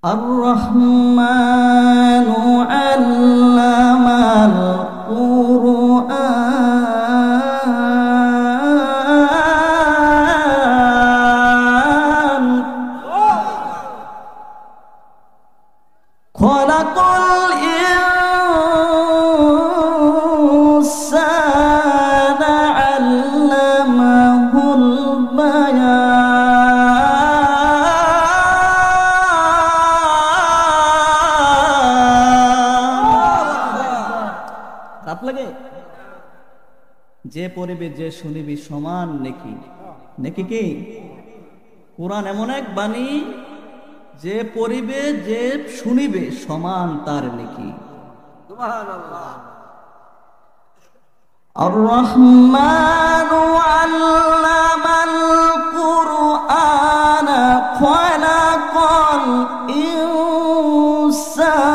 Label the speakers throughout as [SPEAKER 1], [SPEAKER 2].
[SPEAKER 1] الرحمن علم القرآن خلق الإنسان علمه খারাপ লাগে যে পড়িবে যে শুনিবি সমান নেকি নেকি কি কোরআন এমন এক বাণী যে পড়িবে যে শুনিবে সমান তার নেকি সুবহানাল্লাহ আর-রহমানু আল্লামাল কুরআনা খালাকাল ইনসানা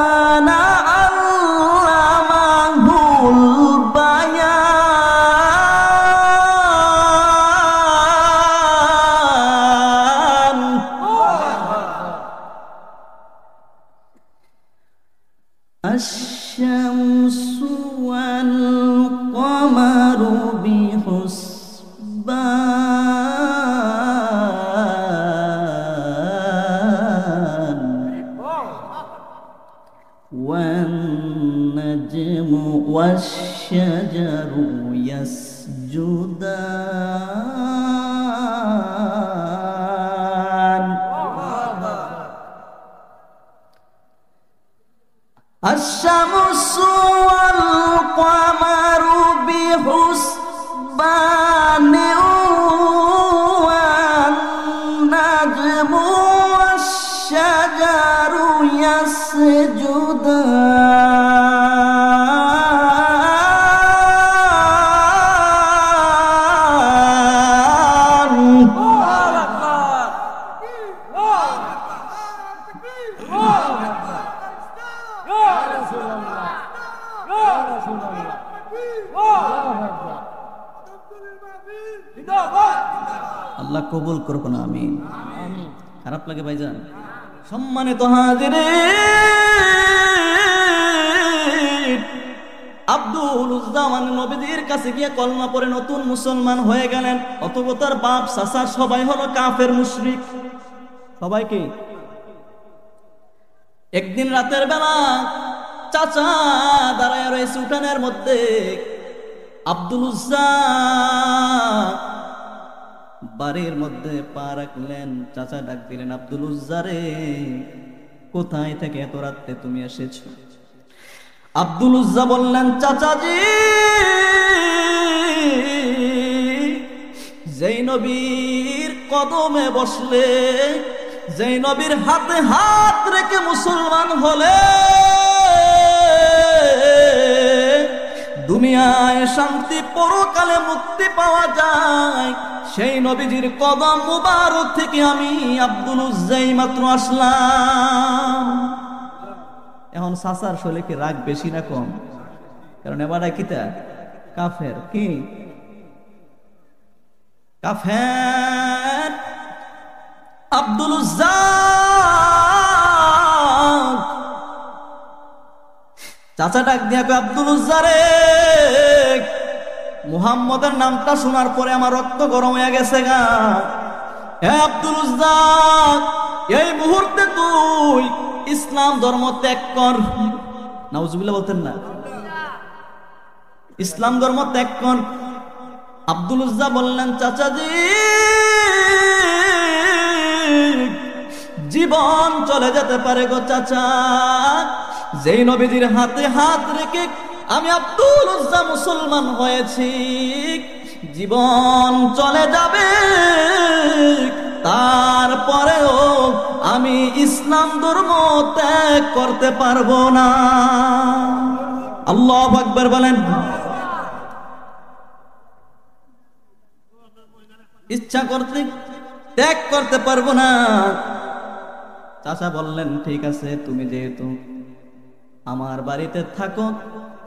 [SPEAKER 1] الشمس والقمر بحسبان والنجم والشجر يسجدان الشمس والقمر بحسبان والنجم والشجر আল্লাহ কবুল করুক না আমিন খারাপ লাগে ভাইজান সম্মানিত হাজিরিন আব্দুল উজ্জা নবীর কাছে গিয়ে কলমা পড়ে নতুন মুসলমান হয়ে গেলেন অতঃপর তার বাপ চাচা সবাই হলো কাফের মুশরিক সবাইকে একদিন রাতের বেলা চাচা দাঁড়ায় রয়েছে উঠানের মধ্যে আব্দুল উজ্জা বাড়ির মধ্যে পা রাখলেন চাচা ডাক দিলেন আব্দুল উজ্জা রে কোথায় থেকে এত রাতে তুমি এসেছো আব্দুল উজ্জা বললেন চাচাজি যেই নবীর কদমে বসলে যেই নবীর হাতে হাত রেখে মুসলমান হলে দুনিয়ায় শান্তি পরকালে মুক্তি পাওয়া যায় সেই নবীজির কদম মুবারক থেকে আমি আব্দুল উজ্জাই মাত্র আসলাম এখন চাচার শরীরে কি রাগ বেশি না কম কারণ এবারে কিতা কাফের কি কাফের আব্দুল উজ্জা চাচা ডাক দিয়া কয় আব্দুল উজ্জা রে মুহাম্মদের নামটা শোনার পরে আমার রক্ত গরম হয়ে গেছে গা হে আব্দুল উজ্জা এই মুহূর্তে তুই ইসলাম ধর্ম ত্যাগ কর নাউজুবিল্লাহ বলতেন না ইসলাম ধর্ম ত্যাগ কর আব্দুল উজ্জা বললেন চাচাজি জীবন চলে যেতে পারে গো চাচা যেই নবীজির হাতে হাত রেখে আমি আব্দুল উজ্জা মুসলমান হয়েছি জীবন চলে যাবে তারপরেও আমি ইসলাম ধর্ম ত্যাগ করতে পারবো না আল্লাহু আকবার বলেন ইচ্ছা করতে ত্যাগ করতে পারবো না চাচা বললেন ঠিক আছে তুমি যেহেতু আমার বাড়িতে থাকো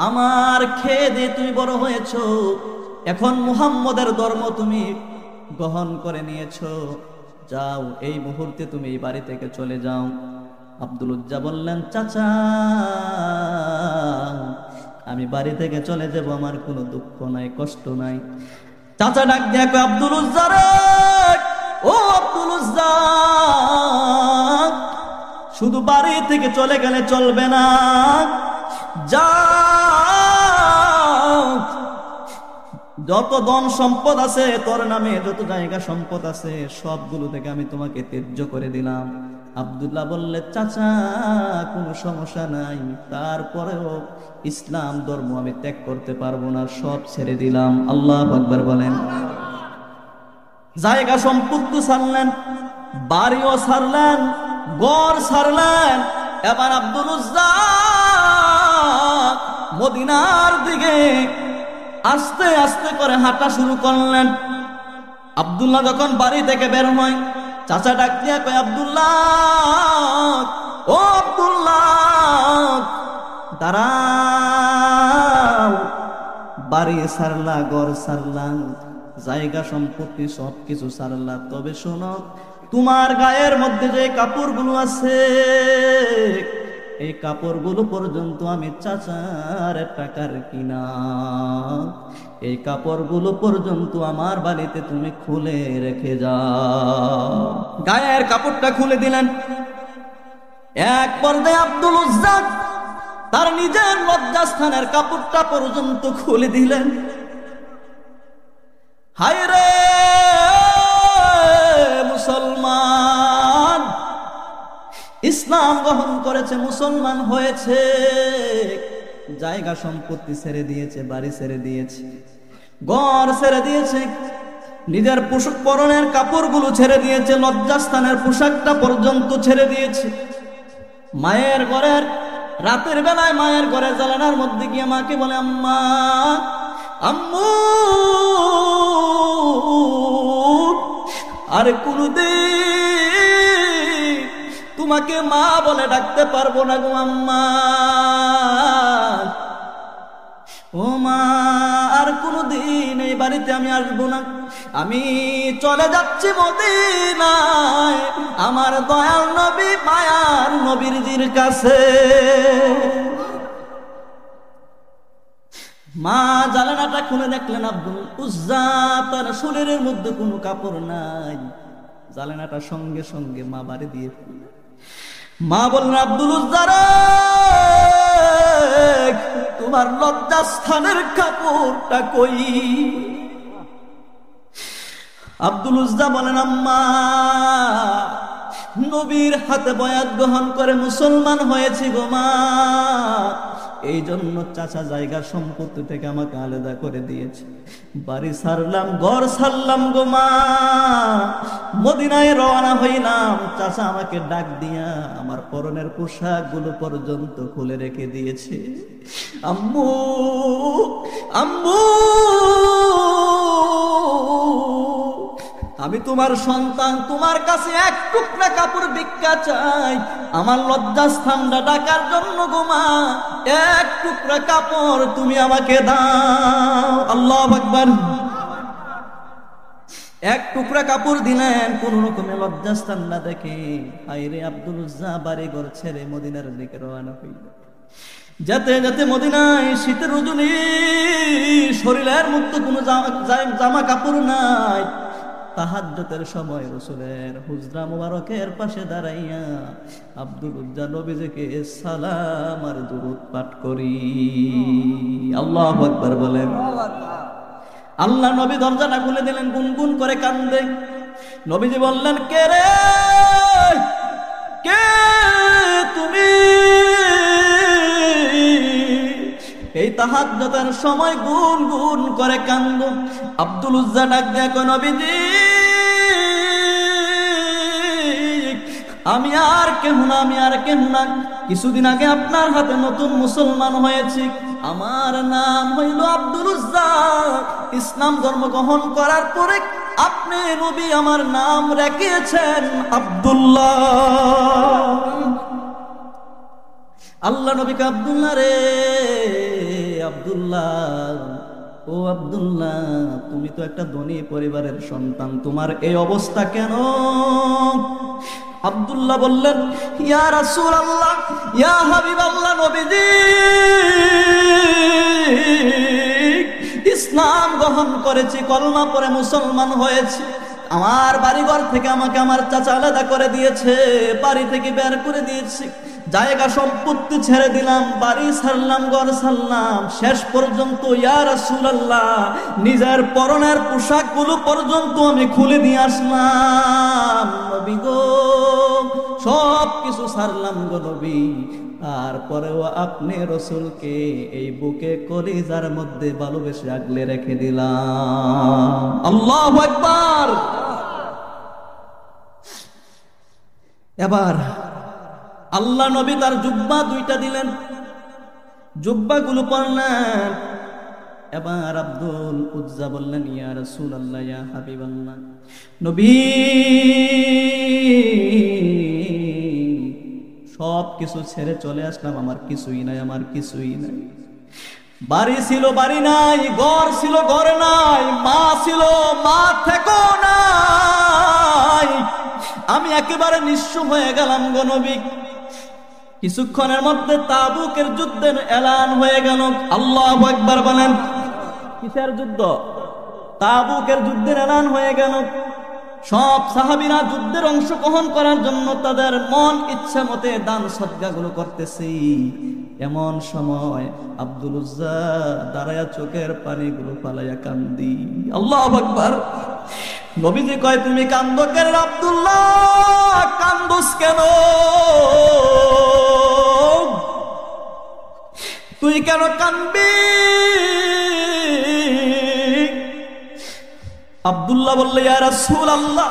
[SPEAKER 1] আমার খেয়ে দিয়ে তুমি বড় হয়েছো এখন মুহাম্মদের ধর্ম তুমি গ্রহণ করে নিয়েছো যাও এই মুহূর্তে তুমি এই বাড়ি থেকে চলে যাও আব্দুল উজ্জা বললেন, চাচা আমি বাড়ি থেকে চলে যাব, আমার কোনো দুঃখ নাই, কষ্ট নাই। চাচা ডাক দিয়ে কয়, আব্দুল উজ্জা রে, ও আব্দুল উজ্জা, শুধু বাড়ি থেকে চলে গেলে চলবে না, যা যত ধন সম্পদ আছে তোর নামে, যত জায়গা সম্পদ আছে সবগুলো থেকে আমি তোমাকে ত্যায্য করে দিলাম। আব্দুল্লাহ বললে, চাচা কোনো সমস্যা নাই, তারপরেও ইসলাম ধর্ম আমি ত্যাগ করতে পারবো না, সব ছেড়ে দিলাম। আল্লাহু আকবার বলেন। জায়গা সম্পত্তি ছাড়লেন, বাড়িও ছাড়লেন, ঘর ছাড়লেন। এবার আব্দুল উজ্জা মদিনার দিকে আস্তে আস্তে করে হাঁটা শুরু করলেন। আব্দুল্লাহ যখন বাড়ি থেকে বের হয়, চাচা ডাক দিয়া কয়, আব্দুল্লাহ, ও আব্দুল্লাহ দাঁড়াও, বাড়ি ছাড়লা, ঘর ছাড়লা, জায়গা সম্পত্তি সবকিছু ছাড়লা, তবে শোনো, তোমার গায়ের মধ্যে যে কাপড়গুলো আছে এই কাপড়গুলো পর্যন্ত আমি চাচার টাকার কিনা, এই কাপড়গুলো পর্যন্ত আমার বাড়িতে তুমি খুলে রেখে যাও। গায়ের কাপড়টা খুলে দিলেন। এক পর্যায়ে আব্দুল উজ্জা তার নিজের লজ্জাস্থানের কাপড়টা পর্যন্ত খুলে দিলেন। হায় রে মুসলমান, ইসলাম গ্রহণ করেছে, মুসলমান হয়েছে, জায়গা সম্পত্তি ছেড়ে দিয়েছে, বাড়ি ছেড়ে দিয়েছে, ঘর ছেড়ে দিয়েছে, নিজের পোশাক পরনের কাপড়গুলো ছেড়ে দিয়েছে, লজ্জাস্থানের পোশাকটা পর্যন্ত ছেড়ে দিয়েছে। মায়ের ঘরের রাতের বেলায় মায়ের ঘরে জানালার মধ্যে গিয়ে মাকে বলে, আম্মা, আম্মু, আর কোনদিন তোমাকে মা বলে ডাকতে পারবো না গো আম্মা, ও মা, আর কোনদিন এই বাড়িতে আমি আসবো না, আমি চলে যাচ্ছি মদিনায় আমার দয়াল নবী মায়ার নবীর কাছে। মা জানালাটা খুলে দেখলেন আব্দুল উজ্জা তার শরীরের মধ্যে কোনো কাপড় নাই। জানালাটা সঙ্গে সঙ্গে মা বাড়ি দিয়ে ফেললেন। মা বললেন, আব্দুল উজ্জা রে, তোমার লজ্জাস্থানের কাপড়টা কই? আব্দুল উজ্জা বলেন, আম্মা, নবীর হাতে বয়াত গ্রহণ করে মুসলমান হয়েছি গো মা, এই জন্য চাচা জায়গা সম্পত্তি থেকে আমাকে আলাদা করে দিয়েছে, বাড়ি ছাড়লাম, ঘর ছাড়লাম গো মা, মদিনায় রওনা হইলাম, চাচা আমাকে ডাক দিয়া আমার পরনের পোশাক গুলো পর্যন্ত খুলে রেখে দিয়েছে। আম্মু, আম্মু, আমি তোমার সন্তান, তোমার কাছে এক টুকরা কাপড় ভিক্ষা চাই, আমার লজ্জাস্থানটা ঢাকার জন্য গো মা, এক টুকরা কাপড় তুমি আমাকে দাও। আল্লাহু আকবার। এক টুকরা কাপড় দিলেন, কোন রকমে লজ্জাস্থানটা দেখে আইরে আব্দুল উজ্জা বাড়ি ঘর ছেড়ে মদিনার দিকে রওনা হইল। যেতে যেতে মদিনায় শীতের রজনী, শরীরের মধ্যে কোনো জামা কাপড় নাই। তাহাজ্জুদের সময় রাসূলের হুজরা মুবারকের পাশে দাঁড়াইয়া আব্দুল উজ্জা নবীজিকে সালাম আর দুরূদ পাঠ করি। আল্লাহু আকবার বলেন। আল্লাহ নবী দরজাটা খুলে দিলেন, গুনগুন করে কান্দে। নবীজি বললেন, কে রে, কে তুমি? এই তাহাজ্জুদের সময় গুনগুন করে কান্দ। আব্দুল উজ্জা ডাক দেয়া কয়, নবীজি, আমি আর কেহ না, আমি আর কেহ না, কিছুদিন আগে আপনার হাতে নতুন মুসলমান হয়েছি, আমার নাম হইল আব্দুল উজ্জা। ইসলাম ধর্ম গ্রহণ করার পরে আপনি নবী আমার নাম রেখেছেন আব্দুল্লাহ। আল্লাহ নবীকে, আব্দুল্লাহ রে, আব্দুল্লাহ, ও আব্দুল্লাহ, তুমি তো একটা ধনী পরিবারের সন্তান, তোমার এই অবস্থা কেন? আব্দুল্লাহ বললেন, ইয়া রাসূলুল্লাহ, ইয়া হাবিবাল্লাহ, নবীজি ইসলাম গ্রহণ করেছি, কলমা পড়ে মুসলমান হয়েছি। আমার বাড়িঘর থেকে আমাকে আমার চাচা আলাদা করে দিয়েছে, বাড়ি থেকে বের করে দিয়েছে, জায়গা সম্পত্তি ছেড়ে দিলাম, বাড়ি ছাড়লাম, ঘর ছাড়লাম, শেষ পর্যন্ত ইয়া রাসূলুল্লাহ নিজের পরনের পোশাকগুলো পর্যন্ত আমি খুলে দিয়ে আসলাম। নবী গো, সব কিছু ছাড়লাম গো নবী, তারপরেও আপনি রসুলকে এই বুকে কলিজার মধ্যে ভালোবেসে আগলে রেখে দিলাম। আল্লাহু আকবার। এবার আল্লাহ নবী তার জুব্বা দুইটা দিলেন, জুব্বাগুলো পরলেন। এবার আব্দুল উজ্জা বললেন, ইয়া রাসূলুল্লাহ, ইয়া হাবিবাল্লাহ, নবী সব কিছু ছেড়ে চলে আসলাম, আমার কিছুই নাই, আমার কিছুই নাই। বাড়ি ছিল, বাড়ি নাই, ঘর ছিল, ঘর নাই, মা ছিল, মা থেকো নাই, আমি একেবারে নিঃস্ব হয়ে গেলাম গো নবী। কিছুক্ষণের মধ্যে তাবুকের যুদ্ধের এলান হয়ে গেল। আল্লাহু আকবার বলেন। কিসের যুদ্ধ? তাবুকের যুদ্ধের এলান হয়ে গেল। সব সাহাবীরা যুদ্ধের অংশগ্রহণ করার জন্য তাদের মন ইচ্ছা মতে দান সদকাগুলো করতেছে। এমন সময় আব্দুল উজ্জা দাঁড়ায়া চোখের পানিগুলো পালাইয়া কান্দি। আল্লাহু আকবার। নবীজি কয়, তুমি কান্দো কেন আব্দুল্লাহ? কান্দোস কেন? তুই কেন কান্দবি? আব্দুল্লাহ বলল, ইয়া রাসূলুল্লাহ,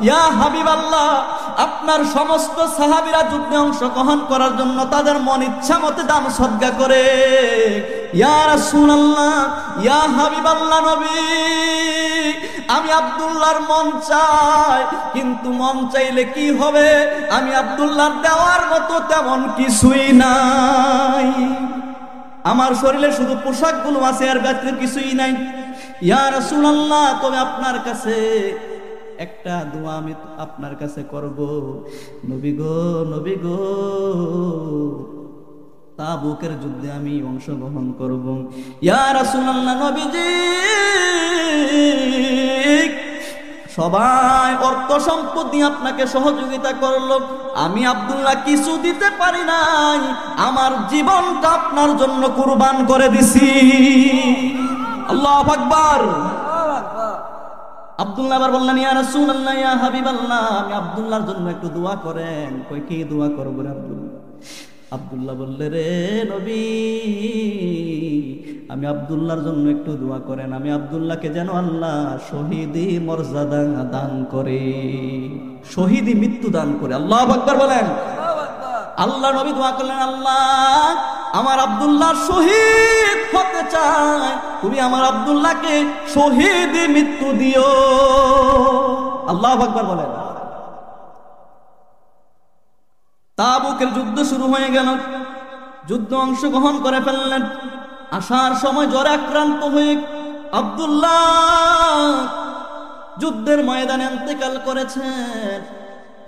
[SPEAKER 1] ইয়া হাবিবাল্লাহ, আপনার সমস্ত সাহাবীরা যুদ্ধে অংশগ্রহণ করার জন্য তাদের মন ইচ্ছা মতে দান সদকা করে। ইয়া রাসূলুল্লাহ, ইয়া হাবিবাল্লাহ, নবী আমি আব্দুল্লাহর মন চাই, কিন্তু মন চাইলে কি হবে? আমি আব্দুল্লাহর দেওয়ার মতো তেমন কিছুই নাই। আমার শরীরে শুধু পোশাকগুলো আছে, আর ব্যতিরেক কিছুই নাই। ইয়া রাসূলুল্লাহ, তবে আপনার কাছে একটা দোয়া আমি আপনার কাছে করব। নবী গো, নবী গো, তাবুকের যুদ্ধে আমি অংশগ্রহণ করব। ইয়া রাসূলুল্লাহ, নবীজি সবাই অর্থ সম্পদ দিয়ে আপনাকে সহযোগিতা করলো, আমি আব্দুল্লাহ কিছু দিতে পারি নাই, আমার জীবনটা আপনার জন্য কুরবান করে দিছি। আল্লাহু আকবার। আব্দুল্লাহ আবার বললেন, ইয়া রাসূলুল্লাহ, ইয়া হাবিবাল্লাহ, আমি আব্দুল্লাহর জন্য একটু দোয়া করেন। কই, কি দোয়া করব রে আব্দুল্লাহ? আব্দুল্লাহ বললে, রে নবী, আমি আব্দুল্লাহর জন্য একটু দোয়া করেন, আমি আব্দুল্লাহকে যেন আল্লাহ শহীদি মর্যাদা দান করে, শহীদি মৃত্যু দান করে। আল্লাহু আকবার বলেন। আল্লাহ নবী দোয়া করলেন, আল্লাহ আমার আব্দুল্লাহ শহীদ হতে চায়, তুমি আমার আব্দুল্লাহকে শহীদি মৃত্যু দিও। আল্লাহু আকবার বলেন। তাবুকের যুদ্ধ শুরু হয়ে গেল। যুদ্ধ অংশগ্রহণ করে ফেললেন। আসার সময় জ্বরে আক্রান্ত হয়ে আব্দুল্লাহ যুদ্ধের ময়দানে ইন্তেকাল করেছেন।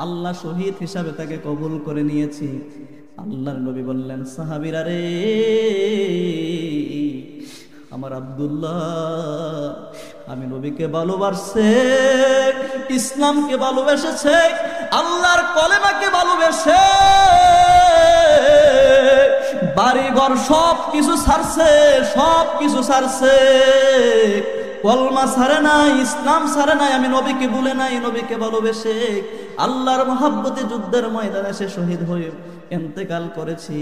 [SPEAKER 1] আল্লাহ শহীদ হিসাবে তাকে কবুল করে নিয়েছি। আল্লাহর নবী বললেন, সাহাবীরা রে, আমার আব্দুল্লাহ আমি নবীকে ভালোবাসছে, ইসলামকে ভালোবেসেছে, আল্লাহর কলেমাকে ভালোবেসে বাড়ি ঘর সব কিছু ছাড়ছে, সব কিছু ছাড়ছে, কলমা ছাড়ে নাই, ইসলাম ছাড়ে নাই, আমি নবীকে ভুলে নাই, নবীকে ভালোবেসে আল্লাহর মহব্বতে যুদ্ধের ময়দানে সে শহীদ হয়ে ইন্তেকাল করেছি।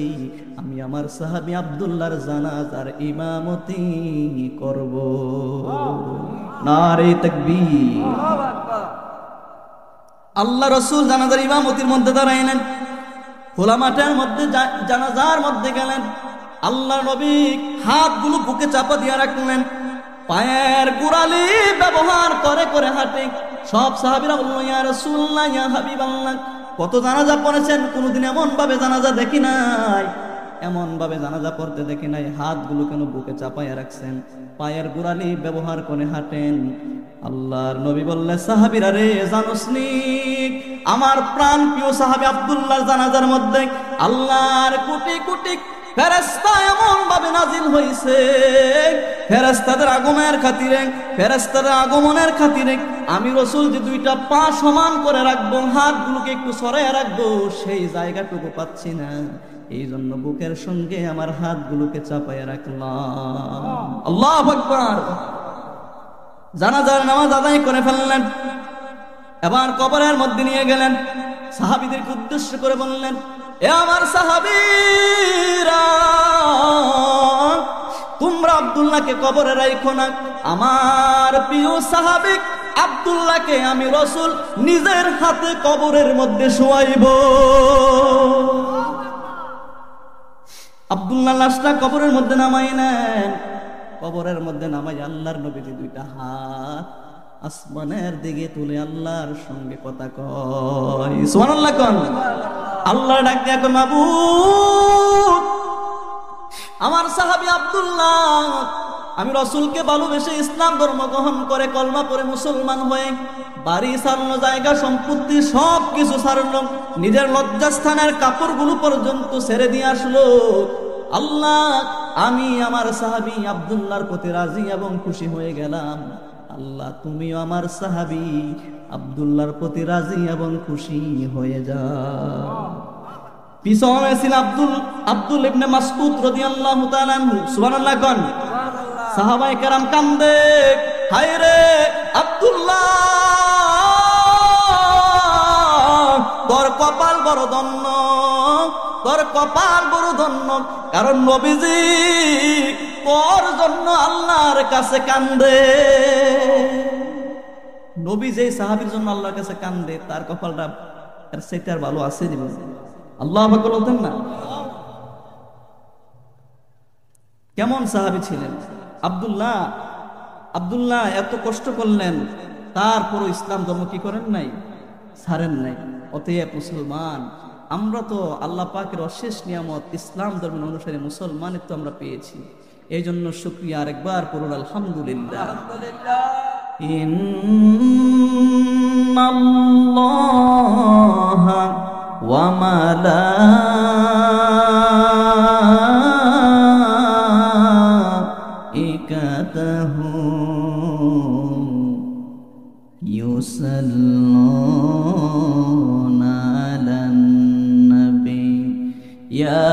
[SPEAKER 1] আমি আমার সাহাবী আব্দুল্লাহর জানাজার ইমামতি করব। নারে তাকবীর। আল্লাহ রাসূল জানাজার ইমামতির মধ্যে দাঁড়াইলেন। খোলা মাঠের মধ্যে জানাজার মধ্যে গেলেন। আল্লাহ নবী হাতগুলো বুকে চাপা দিয়ে রাখলেন, পায়ের গোড়ালি ব্যবহার করে করে হাঁটে। সব সাহাবীরা বলল, ইয়া রাসূলুল্লাহ, ইয়া হাবিবাল্লাহ, কত জানাজা পড়েছেন, কোনদিন এমন ভাবে জানাজা দেখি নাই। এমন ভাবে জানাজা পড়তে দেখি নাই। হাতগুলো কেন বুকে চাপাইয়া রাখছেন, পায়ের গোড়ালি ব্যবহার করে হাঁটেন। আল্লাহর নবী বললেন, সাহাবীরা রে জানোস নি আমার প্রাণ প্রিয় সাহাবী আব্দুল্লাহর জানাজার মধ্যে আল্লাহর কোটি কোটি ফেরেশতা এমন ভাবে নাজিল হইছে, ফেরেশতাদের আগমনের খাতিরে আমি রাসূল যে দুইটা পা সমান করে রাখবো, হাতগুলোকে একটু সরাইয়া রাখবো, সেই জায়গাটুকু পাচ্ছি না। এই জন্য বুকের সঙ্গে আমার হাতগুলোকে চাপাইয়া রাখলাম। আল্লাহু আকবার। জানাজার নামাজ আদায় করে ফেললেন, এবার কবরের মধ্যে নিয়ে গেলেন। সাহাবীদেরকে উদ্দেশ্য করে বললেন, এ আমার সাহাবীরা, তোমরা আব্দুল্লাহকে কবরে রাখো না। আমার প্রিয় সাহাবী আব্দুল্লাহকে আমি রাসূল নিজের হাতে কবরের মধ্যে শোয়াইব। আব্দুল্লাহ লাশটা কবরের মধ্যে নামাই নেন। কবরের মধ্যে নামাই আল্লাহর নবীজি দুইটা হাত আসমানের দিকে তুলে আল্লাহর সঙ্গে কথা কয়। সুবহানাল্লাহ কোন আল্লাহ ডাক দিয়া কয়, মাবুদ, আমার সাহাবী আব্দুল্লাহ আমি রাসূলকে ভালোবেসে ইসলাম ধর্ম গ্রহণ করে কলমা পড়ে মুসলমান হয়ে বাড়ি ছাড়লো, জায়গা সম্পত্তি সব কিছু ছাড়লো, নিজের লজ্জাস্থানের কাপড়গুলো পর্যন্ত ছেড়ে দিয়ে আসলো। আল্লাহ, আমি আমার সাহাবী আব্দুল্লাহর প্রতি রাজি এবং খুশি হয়ে গেলাম। আল্লাহ, তুমিও আমার সাহাবী আব্দুল্লাহর প্রতি রাজি এবং খুশি হয়ে যাও। পিছনে ছিল আব্দুল ইবনে মাসউদ রাদিয়াল্লাহু তাআলা আনহু। সুবহানাল্লাহ কোন সাহাবায়ে কেরাম কান্দে, হায় রে আব্দুল্লাহ, তোর কপাল বড় ধন্য, তোর কপাল বড় ধন্য, কারণ নবীজি তোর জন্য আল্লাহর কাছে কান্দে। নবী যে সাহাবীর জন্য আল্লাহর কাছে কান্দে, তার কপালটা এর চাইতে আর ভালো আছে জীবন? আল্লাহ আমাকে বলতেন না কেমন সাহাবী ছিলেন আব্দুল্লাহ। আব্দুল্লাহ এত কষ্ট করলেন, তারপরও ইসলাম ধর্ম কি করেন নাই, ছাড়েন নাই। অতএব মুসলমান, আমরা তো আল্লাহ পাকের অশেষ নিয়ামত ইসলাম ধর্মের অনুসারে মুসলমানিত্ব আমরা পেয়েছি। এই জন্য শুকরিয়া আরেকবার করুন আলহামদুলিল্লাহ। ইন্নাল্লাহা ওয়া মালাইকাতাহু ইউসাল্লুনা আলান নবী ইয়া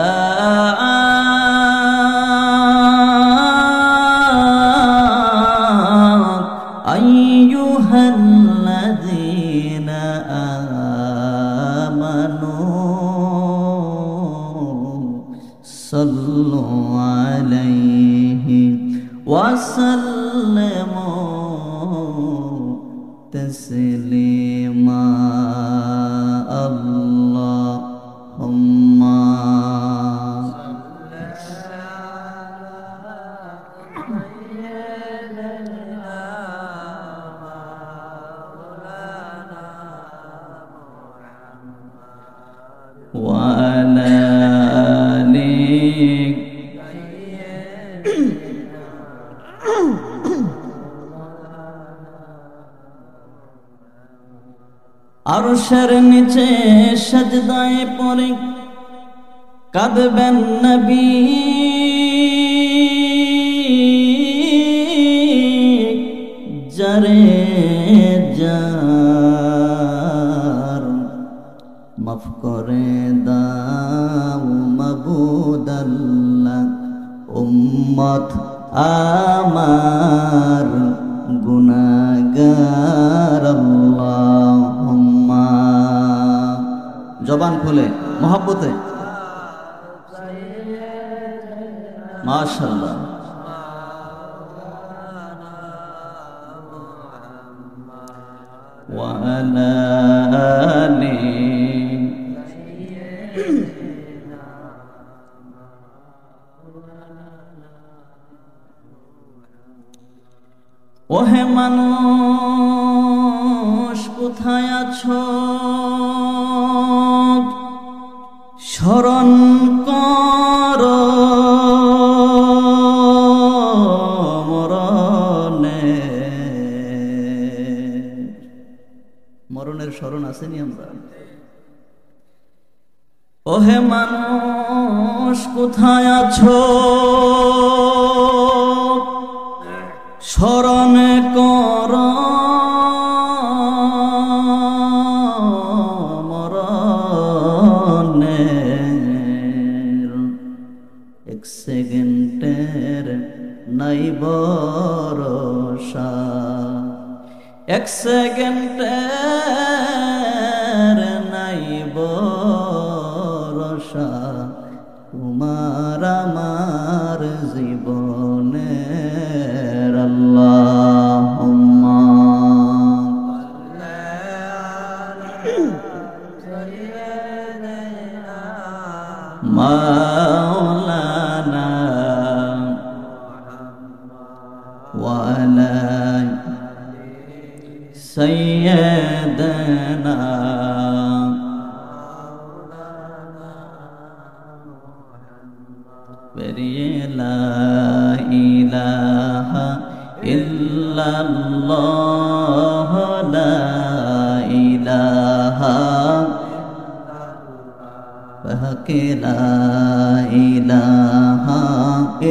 [SPEAKER 1] আইয়ুহাল্লাযীনা আমানু সাল্লু আলাইহি ওয়া সাল্লিমু তাসলিমা। আল্লাহুম্মা ওয়া আলা আলিহি আরশের নিচে সাজদায় পড়ে কাঁদবেন নবী, যারে যার মাফ করে দাও মাবুদ আল্লাহ, উম্মত আমার গুনাহগার। আল্লাহুম্মা, জবান খুলে মহব্বতে মাশাআল্লাহ। ওয়া আলা আলিহি ওহে মানুষ কোথায় আছো, স্মরণ কর মরণের স্মরণ আসেনি আমরা? ওহে মানুষ কোথায় আছো, স্মরণ কর মরণের। এক সেকেন্ডের নাই ভরসা, এক সেকেন্ডের নাই ভরসা, তোমার আমার জীবনের। আল্লাহুম্মা মাওলানা ওয়া আলা সাইয়্যিদানা লা ইলাহা ইল্লাল্লাহ, লা ইলাহা বাকি লা ইলাহা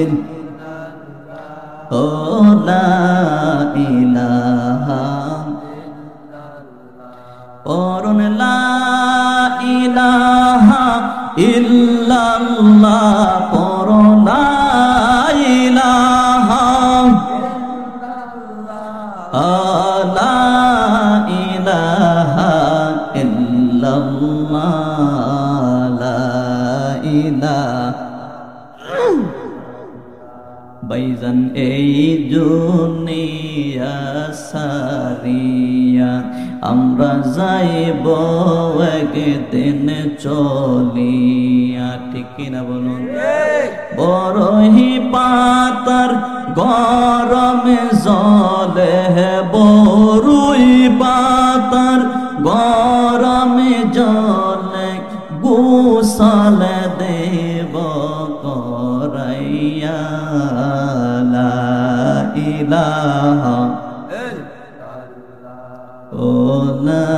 [SPEAKER 1] ইল্লাল্লাহ, লা ইলাহা পরন লা ইলাহা ইল্লাল্লাহ, পরন লা ইলাহা লা ইলাহা ইল্লাল্লাহ, লা ইলাহা। ভাইজান এই দুনিয়া সারিয়া আমরা যাইব একদিন চলিয়া, ঠিক কিনা বলুন? বরহি পাতার গরমে জলে, বরুই পাতার গরমে জলে গোসল দেব করাইয়া। লা ইলাহা ও লা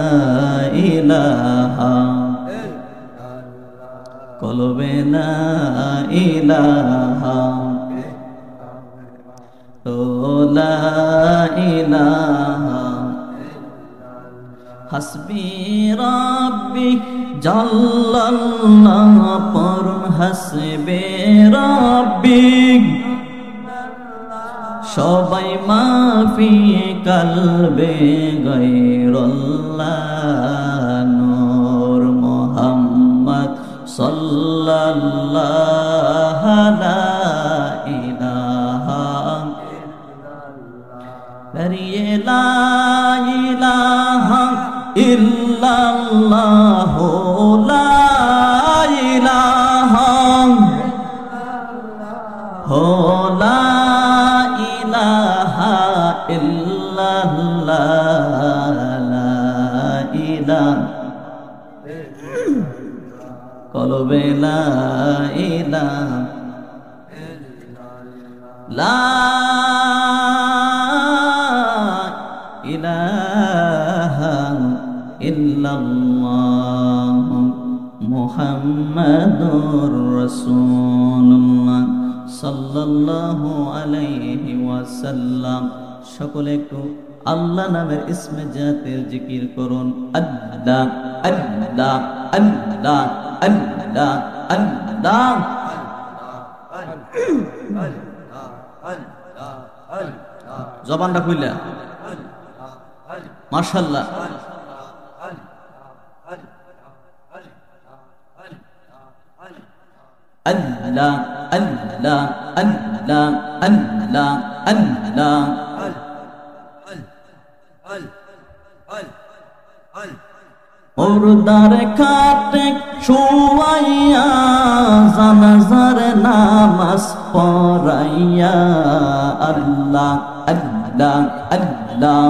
[SPEAKER 1] ইলাহা কলবে লা ইলাহা ও লা ইলাহা হাসবি রাব্বি জাল্লাল্লাহ, পরম হাসবে রাব্বি সবাই মাফি কালবে গায়রুল্লাহ, নূর মুহাম্মদ সাল্লাল্লাহু লা ইলাহা লা ইলাহা ইল্লাল্লাহ, লা ইলাহা লা ইলাহা ইল্লাল্লাহ, লা ইলাহা কলবে লা ইলাহা লা ইলাহা ইল্লাল্লাহ মুহাম্মাদুর রাসূলুল্লাহ সাল্লাল্লাহু আলাইহি ওয়াসাল্লাম। সকলে একটু আল্লাহ নামের ইসমে জাতের জিকির করুন। আল্লাহ আল্লাহ আল্লাহ আল্লাহ আল্লাহ। জবানটা খুইলা মাশাআল্লাহ। আল্লাহ আল্লাহ আল্লাহ আল্লাহ আল্লাহ। মুর্দার খাটে শুয়াইয়া জানাজার নামাজ পড়াইয়া। আল্লাহ আল্লাহ আল্লাহ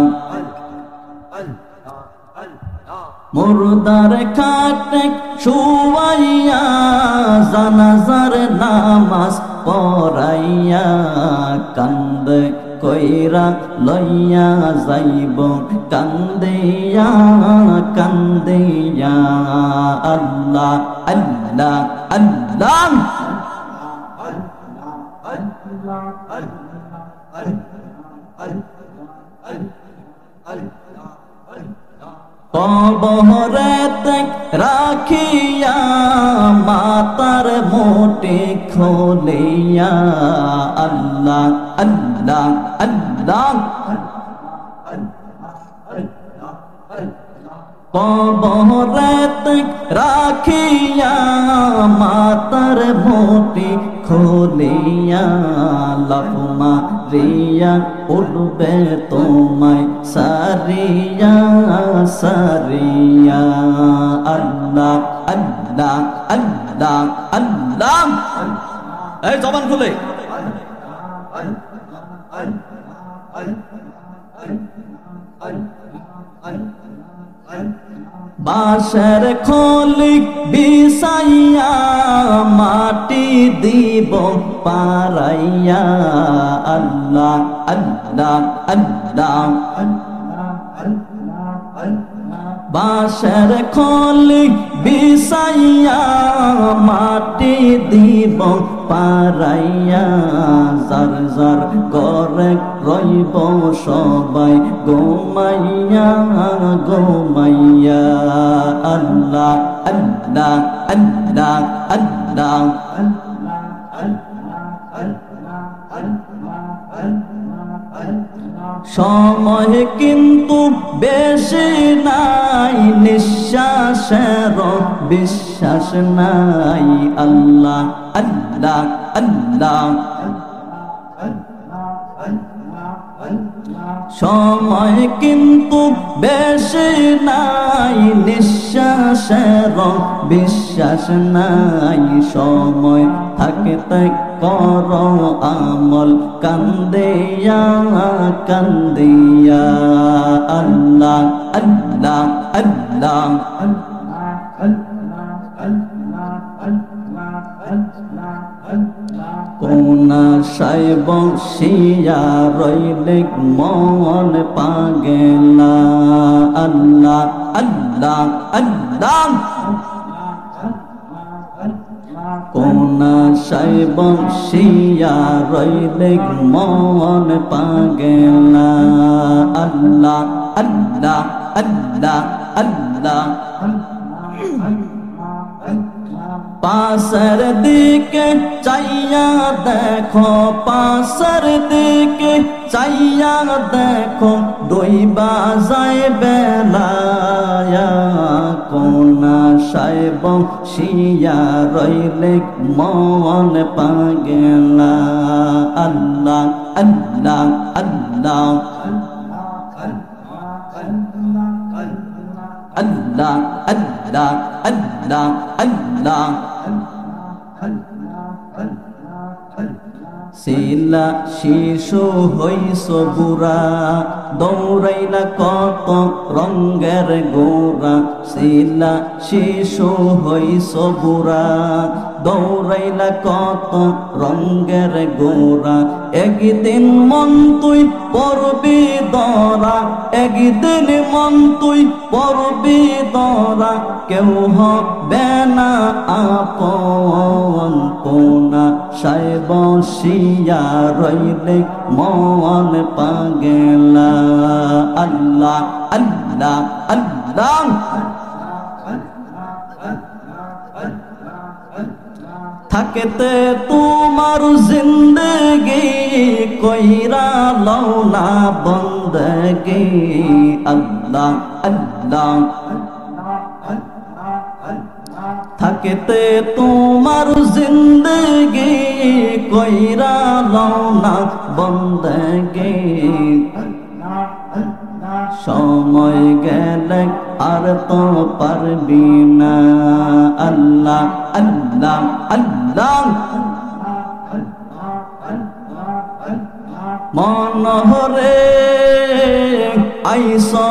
[SPEAKER 1] মুর্দার খাটে শুয়াইয়া জানাজার নামাজ পড়াইয়া কান্দে কইরা লইয়া যাইব কান্দিয়া কান্দিয়া আল্লাহ আল্লাহ আল্লাহ কবরেতে রাখিয়া মাতার মোটে খোলিয়া আল্লাহ আল্লাহ আল্লাহ কবরেতে রাখিয়া মাতার মোটে খোলিয়া লাফমা রিয়া উঠবে তোমায় সারিয়া সারিয়া আল্লাহ আল্লাহ আল্লাহ আল্লাহ এই জবান খুলে বাঁশের খোলি বিছাইয়া মাটি দিব পারাইয়া আল্লাহ আল্লাহ আল্লাহ বাঁশের খোলি বিছাইয়া মাটি দিব পারাইয়া যার যার ঘরে রইব সবাই ঘুমাইয়া ঘুমাইয়া আল্লাহ আল্লাহ আল্লাহ আল্লাহ সময় কিন্তু বেশি নাই নিঃশ্বাসের বিশ্বাস নাই আল্লাহ আল্লাহ আল্লাহ সময় কিন্তু বেশি নাই নিঃশ্বাসের বিশ্বাস নাই সময় থাকতে কর আমল কান্দিয়া কান্দিয়া আল্লাহ আল্লাহ আল্লাহ কোনা সাইব শিয়া রইলে মন পাগেলা আল্লাহ আল্লাহ আল্লাহ কোনা সাইব শিয়া রইলে মন পাগেলা আল্লাহ আল্লাহ আল্লাহ আল্লাহ পাশের দিকে চাইয়া দেখো পাশের দিকে চাইয়া দেখো ডুইবা যায় বেলায়া কোনা সাইব শিয়া রইলে মন পাগেলা আল্লাহ আল্লাহ আল্লাহ আল্লাহ আল্লাহ আল্লাহ আল্লাহ শিলা শিশু হইস বুড়া দৌড়াইলা কত রঙ্গের গোরা শিলা শিশু হইস বুড়া দৌড়াইলা কত রঙ্গের গোরা একদিন মন তুই পড়বি দরা একদিন মন তুই পড়বি দরা কেউ হবে না আপন কোনা সাইব শিয়া রইলে মন পাগেলা আল্লাহ আল্লাহ আল্লাহ থাকতে তোমার জিন্দগি কইরা লও না বন্দগি আল্লাহ আল্লাহ থাকতে তোমার জিন্দগি কইরা লও না বন্দগি সময় গেলে আর তো পারবি না আল্লাহ আল্লাহ আল্লাহ মনোহরে আইসো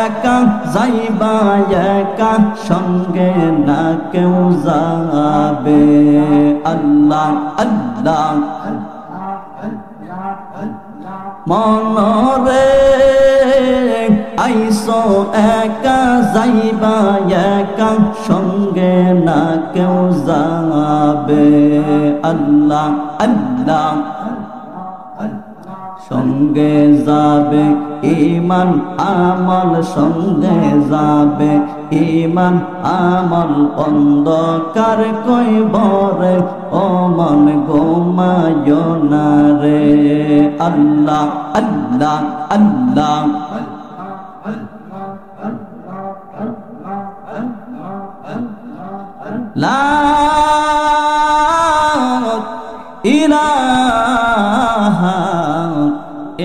[SPEAKER 1] একা যাইবা একা সঙ্গে না কেউ যাবে আল্লাহ আল্লাহ মনরে আইসো একা যাইবা একা সঙ্গে না কেউ যাবে আল্লাহ আল্লাহ সঙ্গে যাবে ঈমান আমল সঙ্গে যাবে ঈমান আমল অন্ধকার কইবরে ও মন ঘুমায় না রে আল্লাহ আল্লাহ আল্লাহ লা ইলাহা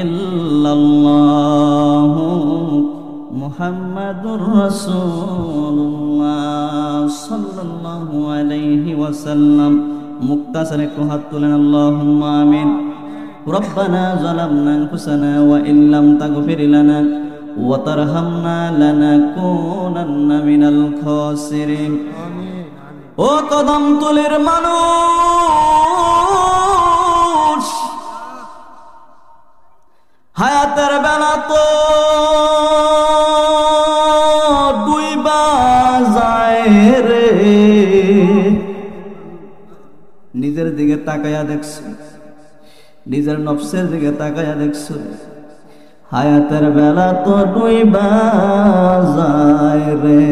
[SPEAKER 1] ইল্লাল্লাহু মুহাম্মাদুর রাসূলুল্লাহ সাল্লাল্লাহু আলাইহি ওয়াসাল্লাম। মুক্তাসার একটু হাত তুলেন আল্লাহুম্মা আমিন। রব্বানা যালামনা আনফুসানা ওয়া ইল্লাম তাগফির লানা ওয়া তারহামনা লানাকুনান্না মিনাল খাসিরিন। ও কদমতলের মানুষ, হায়াতের বেলা তো ডুইবা যায় রে। নিজের দিকে তাকায়া দেখছো, নিজের নফসের দিকে তাকায়া দেখছো, হায়াতের বেলা তো ডুইবা যায় রে।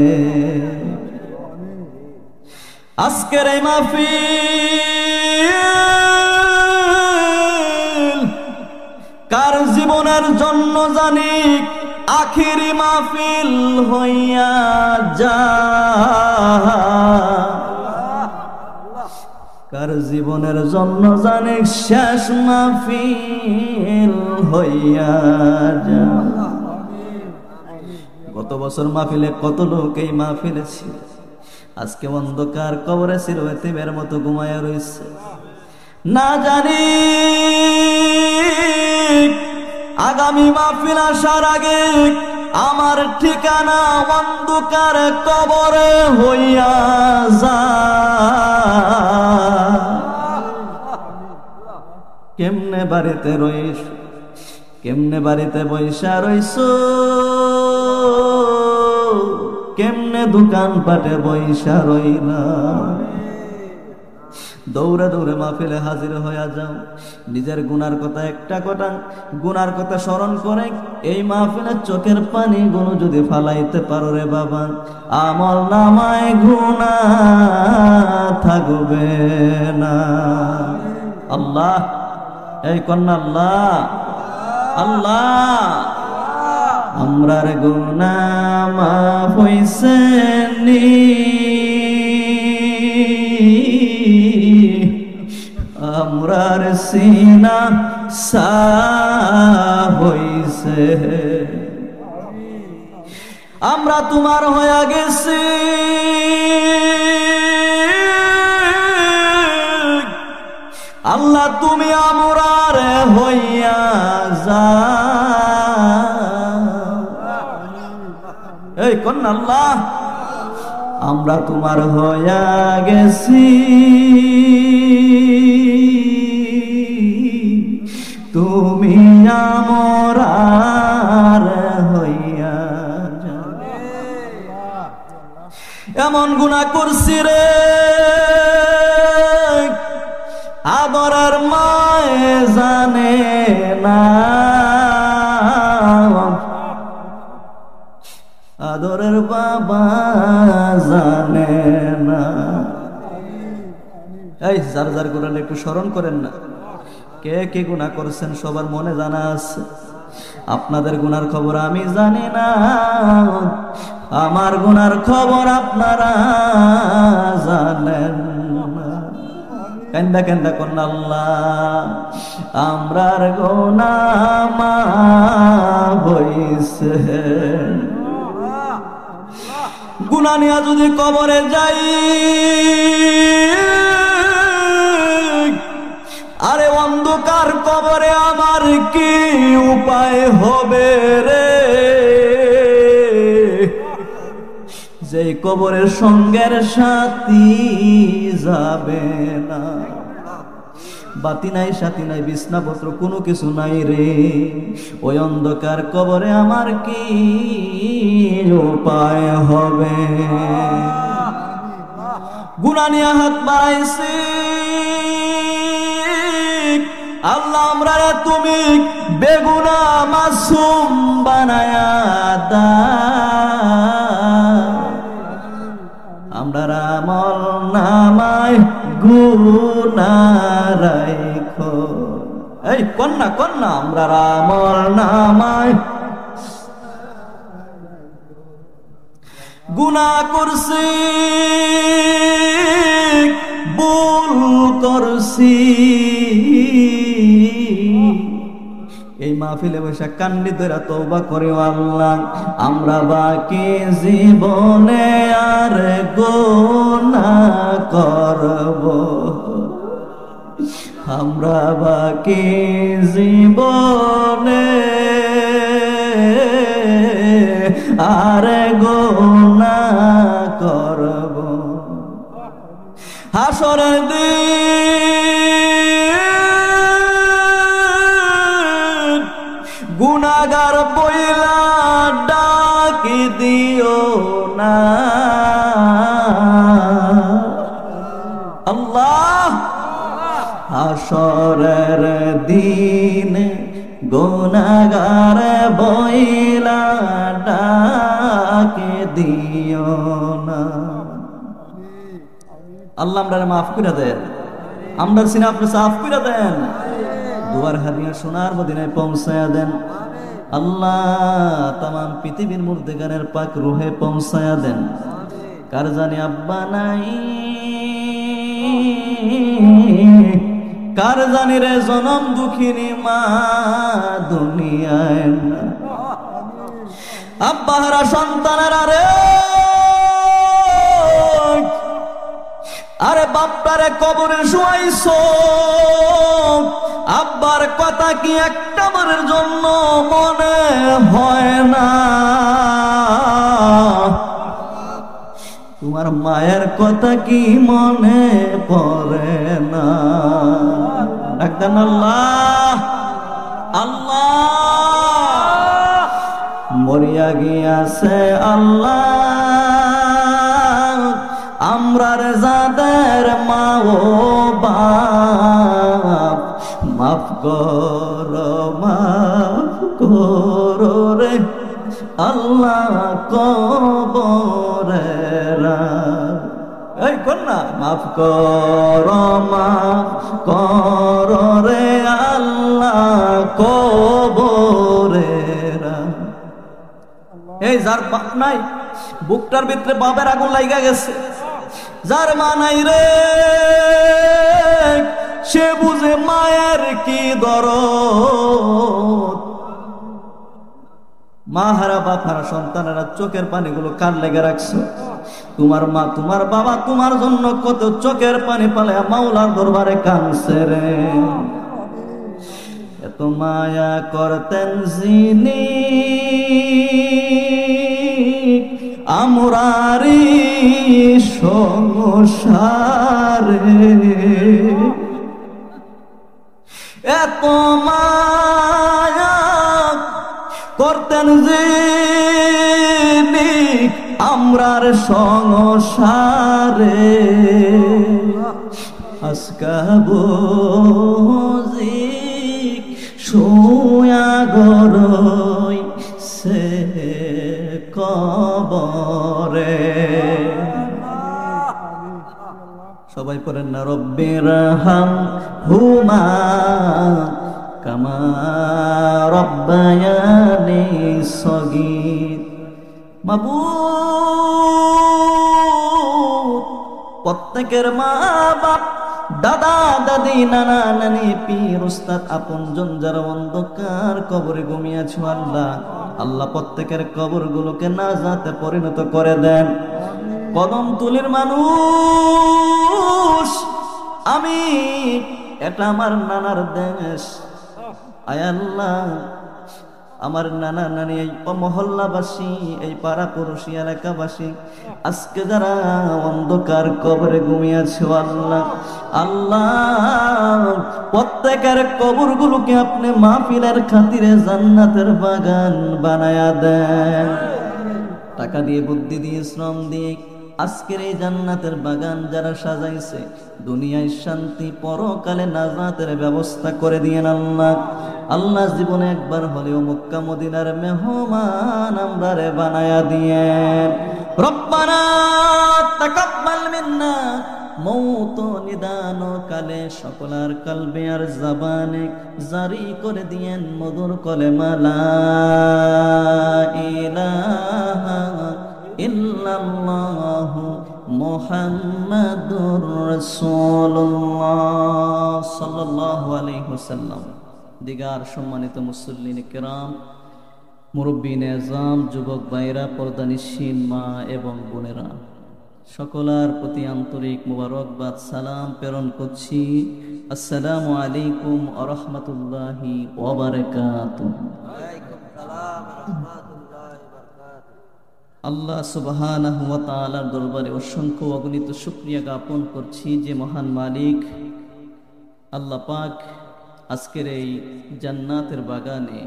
[SPEAKER 1] আজকের এই মাহফিল কার জীবনের জন্য জানি আখিরি মাহফিল হইয়া যা, কার জীবনের জন্য জানি শেষ মাহফিল হইয়া যা। গত বছর মাহফিলে কত লোক এই মাহফিলে ছিল, আজকে অন্ধকার কবরে ছিল এতিমের মতো ঘুমায়া রয়েছে। না জানি আগামী মাহফিল আসার আগে আমার ঠিকানা অন্ধকার কবরে হইয়া যা। কেমনে বাড়িতে রইস, কেমনে বাড়িতে বৈশা রইস, কেমনে দোকান পাটে বৈশা রইলা। দৌড়ে দৌড়ে মাহফিলে হাজির হইয়া যাও। নিজের গুনার কথা একটা কথা গুনার কথা স্মরণ করে এই মাহফিলের চোখের পানি গুলো যদি ফালাইতে পারো রে বাবা, আমল নামায় গুনাহ থাকবে না। আল্লাহ, এই কন্যা আল্লাহ আল্লাহ আমরার গুনাহ মাফ হইছে নি, আমরার সিনা সাফ হইছে। আমরা তোমার হইয়া গেছি, আল্লাহ তুমি আমরার হইয়া যা। এই কন্যা আল্লাহ আমরা তোমার হইয়া গেছি, তুমি আমরার হইয়া যা। এমন গুনাহ করছি রে আদরের মায়ে জানে না, আদরের বাবা জানে না। এই যার যার গুনাহ একটু স্মরণ করেন না। কে কে গুনাহ করছেন সবার মনে জানা আছে। আপনাদের গুনার খবর আমি জানি না, আমার গুনার খবর আপনারা জানেন না। কেন্দা কেন্দা কোন আল্লাহ আমরার গুনাহ মাফ হইছে। গুনাহ নিয়া যদি কবরে যাই, আরে অন্ধকার কবরে আমার কি উপায় হবে রে। কবরের সঙ্গের সাথী যাবে না। বাতি নাই, সাথী নাই, বিছনাপত্র কোনো কিছু নাই রে। ওই অন্ধকার কবরে আমার কি উপায় হবে? গুনাহ নিয়ে হাত বাড়াইছি, আল্লাহ আমরা তুমি বেগুনা মাসুম বানায়া দাও। আমরা আমল নামায় গুনাহ রাখো। এই কন্যা কন্যা, আমরা আমল নামায় গুনাহ করছি, ভুল করছি। এই মাহফিলে বসে কান্দি ধরে তওবা করে আল্লাহ আমরা বাকি জীবনে আর গুনাহ করব, আমরা বাকি জীবনে আর গুনাহ করব। হাসরের দিন গুনাহগার বইলা ডাকি দিও না আল্লাহ। হাসরের দিন গুনাহগার বইলা ডাকি দিও না। আল্লাহ আমরা মাফ করে দেন, আমরা সিনা আপনি সাফ করে দেন, দুয়ার হারিয়ে সোনার মদিনায় পৌঁছায়া দেন। আল্লাহ তাম পৃথিবীর মুর্দেগানের পাক রুহে পৌঁছায়া দেন। কার জানি আব্বা নাই, কার জানি রে জনম দুঃখিনী মা দুনিয়ায় না। আব্বা হারা সন্তানেরা রে, আরে বাপ্পারে কবরে শুয়াইছো, আব্বার কথা কি একটা বারের জন্য মনে হয় না? তোমার মায়ের কথা কি মনে পড়ে না? ডাক্তার আল্লাহ আল্লাহ মরিয়া গিয়াছে আল্লাহ আমরার যাদের মা ও বাপ, মাফ করো রে আল্লাহ কবরেরা। এই কন্যা মাফ করো রে আল্লাহ কবরেরা। এই যার বাপ নাই বুকটার ভিতরে বাপের আগুন লাইগা গেছে, যার মা নাই রে সে বুঝে মায়ের কি দরদ। মা হারা বাপ হারা সন্তানেরা চোখের পানিগুলো কান লেগে রাখছো। তোমার মা তোমার বাবা তোমার জন্য কত চোখের পানি পালে মাওলার দরবারে কাঁদছে রে। এত মায়া করতেন যিনি আমরারি সংসারে, এত মায়া করতেন যিনি আমরার সংসারে। আজকা বুঝি শুয়া গরই সে কবরে। সবাই পড়েন না রব্বির হাম হুমা কামা রব্বায়ানি সগীর। মাবুদ প্রত্যেকের মা বাপ দাদা দাদি নানা নানি পীর উস্তাদ আপনজন যারা অন্ধকার কবরে ঘুমিয়েছে আল্লাহ আল্লাহ প্রত্যেকের কবরগুলোকে নাজাতে পরিণত করে দেন। কদম তুলির মানুষ আমি, এটা আমার নানার দেশ। আয় আল্লাহ আমার নানা নানি, এই মহল্লাবাসী, এই পাড়া পড়োশী এলাকাবাসী আজকে যারা অন্ধকার কবরে ঘুমিয়ে আছে, আল্লাহ আল্লাহ প্রত্যেকের কবরগুলোকে আপনি মাহফিলের খাতিরে জান্নাতের বাগান বানায়া দেন। টাকা দিয়ে, বুদ্ধি দিয়ে, শ্রম দিয়ে আজকের এই জান্নাতের বাগান যারা সাজাইছে, দুনিয়ায় শান্তি, পরকালে নাজাতের ব্যবস্থা করে দিয়েন আল্লাহ। আল্লাহ জীবনে একবার হলেও মক্কা মদিনার মেহমান আমরা রে বানায়া দিয়েন। রব্বানা তাকাব্বাল মিন্না, মৌত নিদান কালে সকলার কালবে আর জাবানে জারি করে দিয়েন মধুর কলেমা লা ইলাহা ইল্লাল্লাহু মুহাম্মাদুর রাসূলুল্লাহ সাল্লাল্লাহু আলাইহি ওয়াসাল্লাম। দিগার সম্মানিত মুসল্লিন কিরাম, মুরব্বী নেজাম, যুবক ভাইরা, পর্দানিসীন মা এবং বোনেরা, সকলের প্রতি আন্তরিক মুবারকবাদ সালাম প্রেরণ করছি। আসসালামু আলাইকুম ওয়া রাহমাতুল্লাহি ওয়া বারাকাতুহু। আল্লাহ সুবহানাহু ওয়া তাআলার দরবারে অসংখ্য অগণিত শুকরিয়া জ্ঞাপন করছি যে মহান মালিক আল্লাহ পাক আজকের এই জান্নাতের বাগানে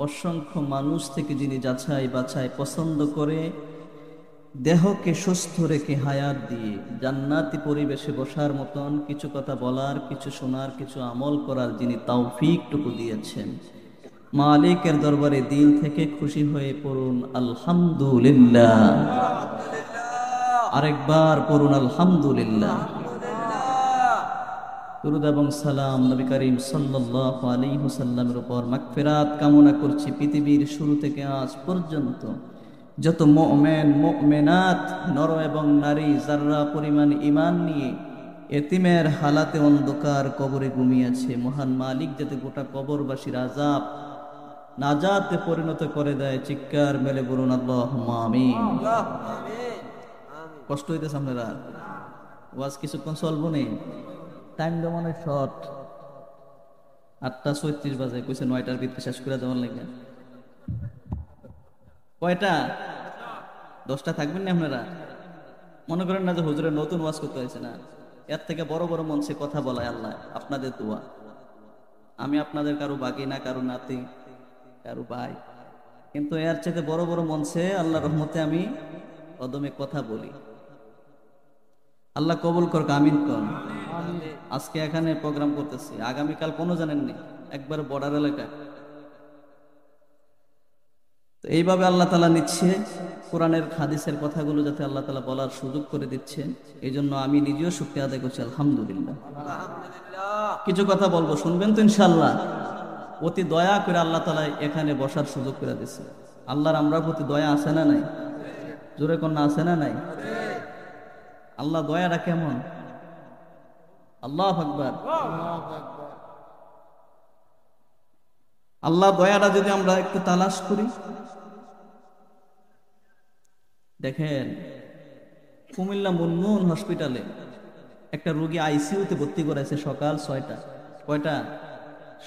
[SPEAKER 1] অসংখ্য মানুষ থেকে যিনি যাচাই বাছাই পছন্দ করে দেহকে সুস্থ রেখে হায়াত দিয়ে জান্নাতি পরিবেশে বসার মতন কিছু কথা বলার, কিছু শোনার, কিছু আমল করার যিনি তৌফিকটুকু দিয়েছেন, মালিকের দরবারে দিল থেকে খুশি হয়ে পড়ুন আলহামদুলিল্লাহ। আরেকবার পড়ুন আলহামদুলিল্লাহ। দুরূদ এবং সালাম নবী করিম সাল্লাল্লাহু আলাইহি ওয়াসাল্লামের উপর মাগফিরাত কামনা করছি। পৃথিবীর শুরু থেকে আজ পর্যন্ত যত মুমিন মুমিনাত নর এবং নারী যারা পরিমাণ ঈমান নিয়ে এতিমের হালাতে অন্ধকার কবরে ঘুমিয়েছে, মহান মালিক যাতে গোটা কবরবাসীর আযাব নাজাতে পরিণত করে দেয়। চিৎকার মেলে বলুন আল্লাহুম্মা আমিন। কষ্ট হইতেছে আপনারা? ওয়াজ কিছুক্ষণ চলবো নেই, টাইম মনে শর্ট, 8:36 বাজে, কইছে 9টার ভিতরে শেষ করে দেওয়ার লাগে। কয়টা? 10টা থাকবেন না আপনারা? মনে করেন না যে হুজুরের নতুন ওয়াজ করতে হয়েছে, না, এর থেকে বড় বড় মঞ্চে কথা বলায় আল্লাহ আপনাদের দোয়া। আমি আপনাদের কারো বাকি না, কারো নাতি, কারো ভাই, কিন্তু এর চাইতে বড় বড় মঞ্চে আল্লাহ রহমতে আমি কদমে কথা বলি। আল্লাহ কবুল করুক, আমিন কর। আজকে এখানে প্রোগ্রাম করতেছি, আগামীকাল কোনো জানেননি, একবার বর্ডার এলাকায়। তো এইভাবে আল্লাহ তাআলা নিচ্ছে কোরআনের হাদিসের কথাগুলো যাতে আল্লাহ তাআলা বলার সুযোগ করে দিচ্ছেন, এই জন্য আমি নিজেও শুকরিয়া আদায় করছি আলহামদুলিল্লাহ। কিছু কথা বলবো, শুনবেন তো ইনশাআল্লাহ? অতি দয়া করে আল্লাহ তাআলা এখানে বসার সুযোগ করে দিচ্ছে। আল্লাহর আমরা প্রতি দয়া আছে না নাই? জোরে কন্যা আছে না নাই? আল্লাহ দয়াটা কেমন? আল্লাহু আকবার। আল্লাহ দয়াটা যদি আমরা একটু তালাশ করি, দেখেন কুমিল্লা মুনমুন হসপিটালে একটা রোগী আইসিইউতে ভর্তি করেছে সকাল 6টা। কয়টা?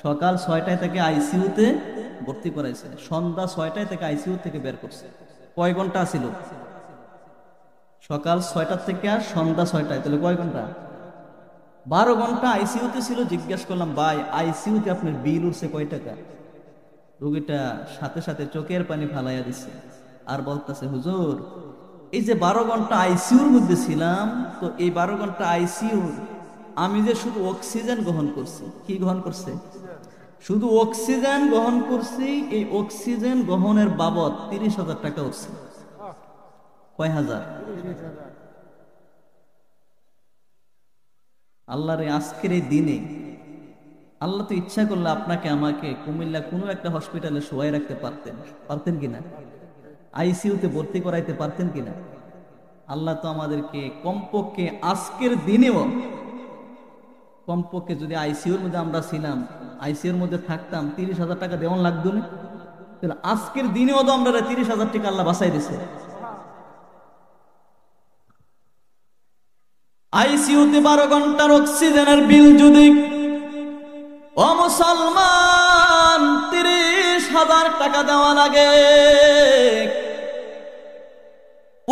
[SPEAKER 1] সকাল 6টায় থেকে আইসিইউতে ভর্তি করাইছে, সন্ধ্যা 6টায় থেকে আইসিইউ থেকে বের করছে। কয় ঘন্টা ছিল? সকাল 6টা থেকে আর সন্ধ্যা 6টায়, তাহলে কয় ঘন্টা? 12 ঘন্টা আইসিইউতে ছিল। জিজ্ঞেস করলাম, ভাই আইসিইউতে আপনার বিল উঠছে কয় টাকা? রোগীটা সাথে সাথে চোখের পানি ফালাইয়া দিচ্ছে আর বলতেছে, হুজুর এই যে 12 ঘন্টা আইসিইউর মধ্যে ছিলাম, তো এই 12 ঘন্টা আইসিইউ আমি যে শুধু অক্সিজেন গ্রহণ করছি। কি গ্রহণ করছে? শুধু অক্সিজেন গ্রহণ করছি। এই অক্সিজেন গ্রহণের বাবদ 30,000 টাকা উঠছে। কয় হাজার? আল্লাহর আজকের এই দিনে আল্লাহ তো ইচ্ছা করলে আপনাকে আমাকে কুমিল্লা কোনো একটা হসপিটালে শোয়াই রাখতে পারতেন কিনা? আইসিইউতে ভর্তি করাইতে পারতেন কিনা? আল্লাহ তো আমাদেরকে কমপক্ষে আজকের দিনেও কমপক্ষে যদি আইসিইউর মধ্যে আমরা ছিলাম, আইসিইউর মধ্যে থাকতাম, 30,000 টাকা দেওয়ান লাগতো না? তাহলে আজকের দিনেও তো আমরা 30,000 টাকা আল্লাহ বাঁচাই দিছে। আইসিইউতে 12 ঘন্টার অক্সিজেনের বিল যদি ও মুসলমান 30 30,000 টাকা দেওয়া লাগে।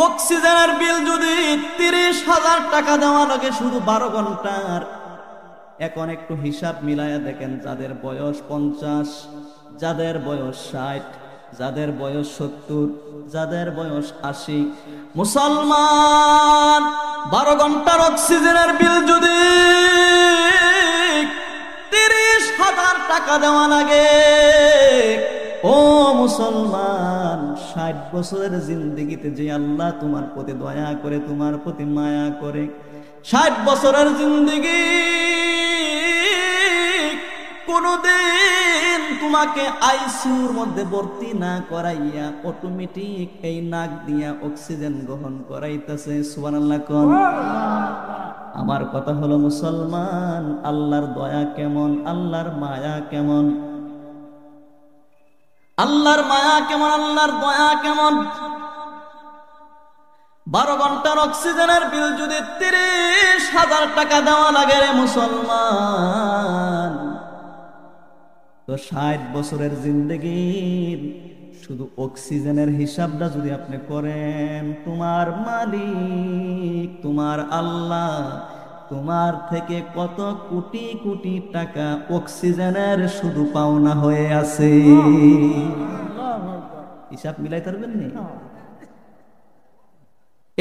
[SPEAKER 1] অক্সিজেনের বিল যদি 30,000 টাকা দেওয়া লাগে শুধু 12 ঘন্টার। এখন একটু হিসাব মিলায়া দেখেন, যাদের বয়স 50, যাদের বয়স 60, যাদের বয়স 70, যাদের বয়স 80, মুসলমান 12 ঘন্টার অক্সিজেনের বিল যদি 30,000 টাকা দেওয়া লাগে, ও মুসলমান 60 বছরের জিন্দেগিতে যে আল্লাহ তোমার প্রতি দয়া করে, তোমার প্রতি মায়া করে, 60 বছরের জিন্দেগি কোনদিন তোমাকে আইসিইউর মধ্যে ভর্তি না করাইয়া অটোমেটিক এই নাক দিয়া অক্সিজেন গ্রহণ করাইতেছে। সুবহানাল্লাহ কোন। আমার কথা হলো মুসলমান, আল্লাহর দয়া কেমন, আল্লাহর মায়া কেমন, আল্লাহর মায়া কেমন, আল্লাহর দয়া কেমন। 12 ঘন্টার অক্সিজেনের বিল যদি 30,000 টাকা দেওয়া লাগে রে মুসলমান, তো 60 বছরের জিন্দেগির শুধু অক্সিজেনের হিসাবটা যদি আপনি করেন, তোমার মালিক, তোমার আল্লাহ তোমার থেকে কত কোটি কোটি টাকা অক্সিজেনের শুধু পাওনা হয়ে আছে। হিসাব মিলাই পারবেন না।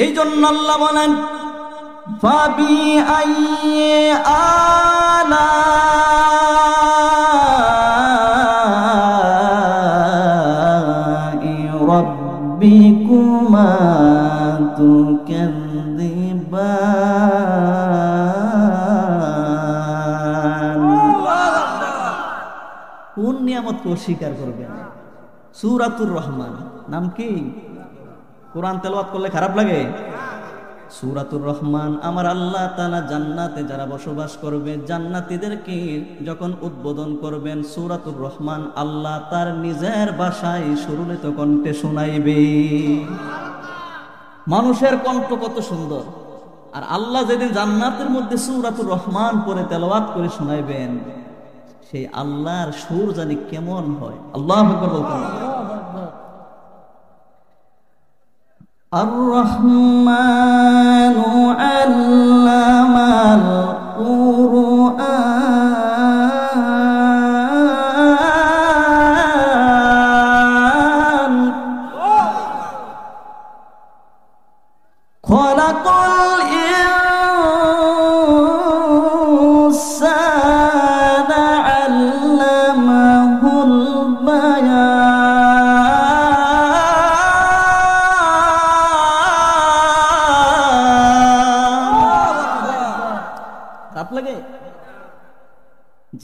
[SPEAKER 1] এই জন্য আল্লাহ বলেন, ফাবি আইয়ে আলা রাব্বিকুমা তুকাযযিবান। কোন নিয়ামতকে অস্বীকার করবেন? সূরাতুর রহমান নাম কি? কোরআন তেলাওয়াত করলে খারাপ লাগে? সূরাতুর রহমান। আমার আল্লাহ তাআলা জান্নাতে যারা বসবাস করবে, জান্নাতীদেরকে যখন উদ্বোধন করবেন সূরাতুর রহমান আল্লাহ তার নিজের ভাষায় সুরলিত কণ্ঠে শোনাইবে। মানুষের কণ্ঠ কত সুন্দর, আর আল্লাহ যেদিন জান্নাতের মধ্যে সূরাতুর রহমান পড়ে তেলাওয়াত করে শোনাইবেন, সেই আল্লাহর সুর জানি কেমন হয়। আল্লাহু আকবার বলতেন। আর-রহমানু আল্লামাল কুরআন খালাকাল ইনসানা আল্লামাহুল বায়ান।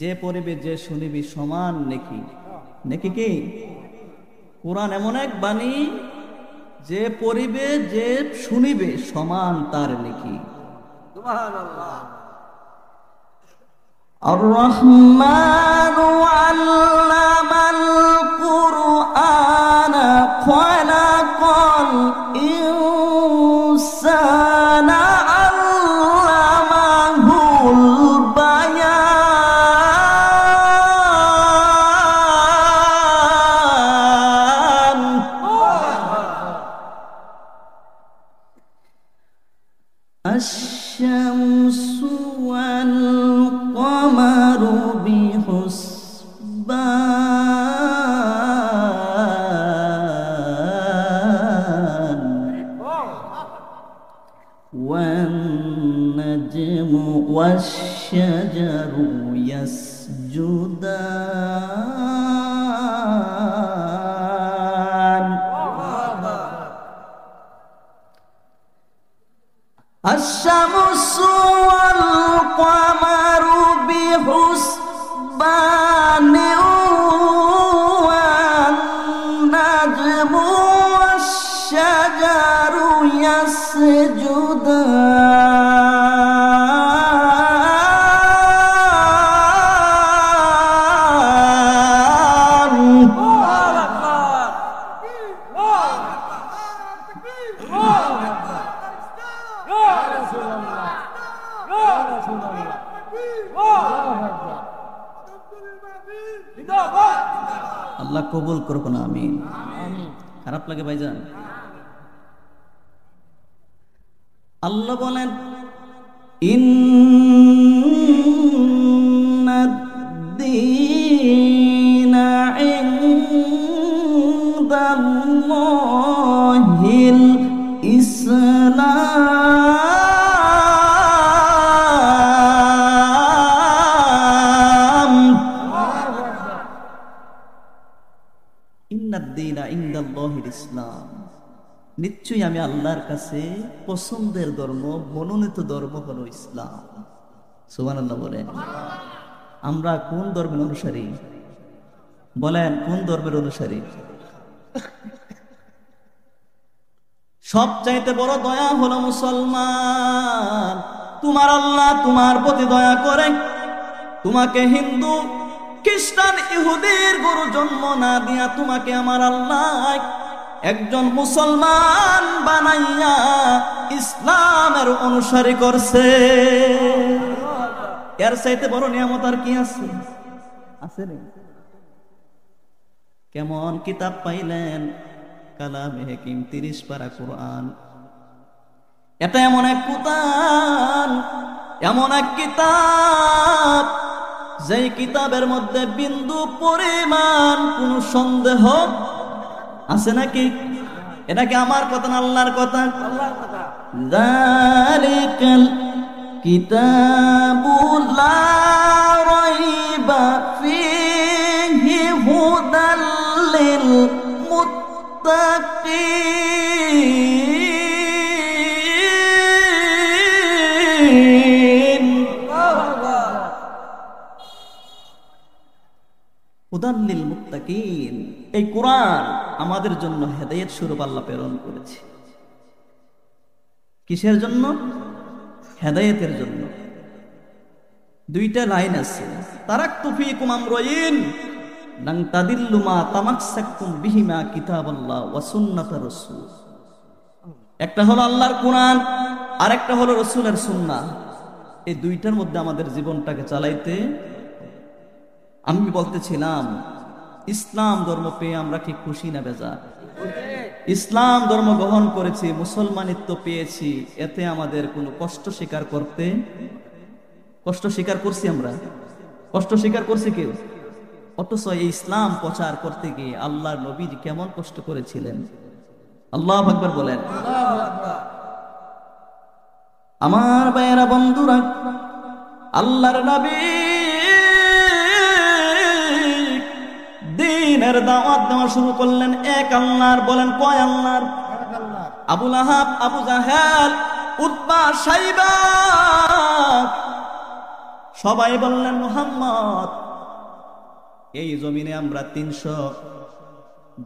[SPEAKER 1] যে পড়িবে যে শুনিবি সমান নেকি। নেকি কি? কোরআন এমন এক বাণী, যে পড়িবে যে শুনিবে সমান তার নেকি। সুবহানাল্লাহ। আর-রহমানু আল্লামাল কুরআনা খালাকাল ইনসানা আল্লামাহুল বায়ান। আশ-শামসু ওয়াল কমারু বিহুসবান ওয়ান নাজমু ওয়াশ-শাজারু ইয়াসজুদান। আশ-শামসু ওয়াল কমারু বিহুসবান ওয়ান নাজমু ওয়াশ-শাজারু ইয়াসজুদান। আল্লাহ কবুল করুক না, আমিন। খারাপ লাগে ভাইজান? আল্লাহ বলেন ইন্নাদ-দীনা ইনদাল্লাহিল ইসলাম। ইন্নাদ-দীনা ইনদাল্লাহিল ইসলাম, নিশ্চয়ই আমি আল্লাহর কাছে পছন্দের ধর্ম, মনোনীত ধর্ম হলো ইসলাম। সুবহানাল্লাহ বলেন। আমরা কোন ধর্মের অনুসারী? বলেন কোন ধর্মের অনুসারী? সবচাইতে বড় দয়া হলো মুসলমান। তোমার আল্লাহ তোমার প্রতি দয়া করে তোমাকে হিন্দু, খ্রিস্টান, ইহুদির গরু জন্ম না দিয়া তোমাকে আমার আল্লাহ একজন মুসলমান বানাইয়া ইসলামের অনুসারী করছে। এর চাইতে বড় নিয়ামত আর কি আছে? আছে রে? কেমন কিতাব পাইলেন? কালামে হাকিম 30 পারা কোরআন। এটা এমন এক কোরআন, এমন এক কিতাব, যেই কিতাবের মধ্যে বিন্দু পরিমাণ কোন সন্দেহ আছে নাকি? এটা কি আমার কথা না আল্লাহর কথা? আল্লাহর কথা। যালিকাল কিতাবু লা রাইবা ফীহি হুদাল লিল মুত্তাকিন। হুদাল লিল মুত্তাকিন, এই কোরআন আমাদের জন্য হেদায়েত স্বরূপ আল্লাহ প্রেরণ করেছে। কিসের জন্য? হেদায়েতের জন্য। দুইটা লাইন আছে, তারাকতু ফীকুম আমরাইন লান তাদিল্লু মা তামাসসাকতুম বিহিমা কিতাবাল্লাহ ওয়া সুন্নাতার রাসূল। একটা হলো আল্লাহর কোরআন, আর একটা হলো রাসূলের সুন্নাহ। এই দুইটার মধ্যে আমাদের জীবনটাকে চালাইতে। আমি বলতেছিলাম, ইসলাম ধর্ম পেয়ে আমরা কি খুশি না বেজার? ইসলাম ধর্ম গ্রহণ করেছি, মুসলমানিত্ব পেয়েছি, এতে আমাদের কোনো কষ্ট স্বীকার করতে, কষ্ট স্বীকার করছি? আমরা কষ্ট স্বীকার করছি কেউ? অথচ এই ইসলাম প্রচার করতে গিয়ে আল্লাহর নবী কেমন কষ্ট করেছিলেন। আল্লাহু আকবার বলেন। আমার ভাইয়েরা, বন্ধুরা, আল্লাহর নবী দ্বীনের দাওয়াত দেওয়া শুরু করলেন এক আল্লাহর। বলেন কয় আল্লাহর? আবু লাহাব, আবু জাহেল, উতবা, সাইবা সবাই বললেন মুহাম্মদ, এই জমিনে আমরা 300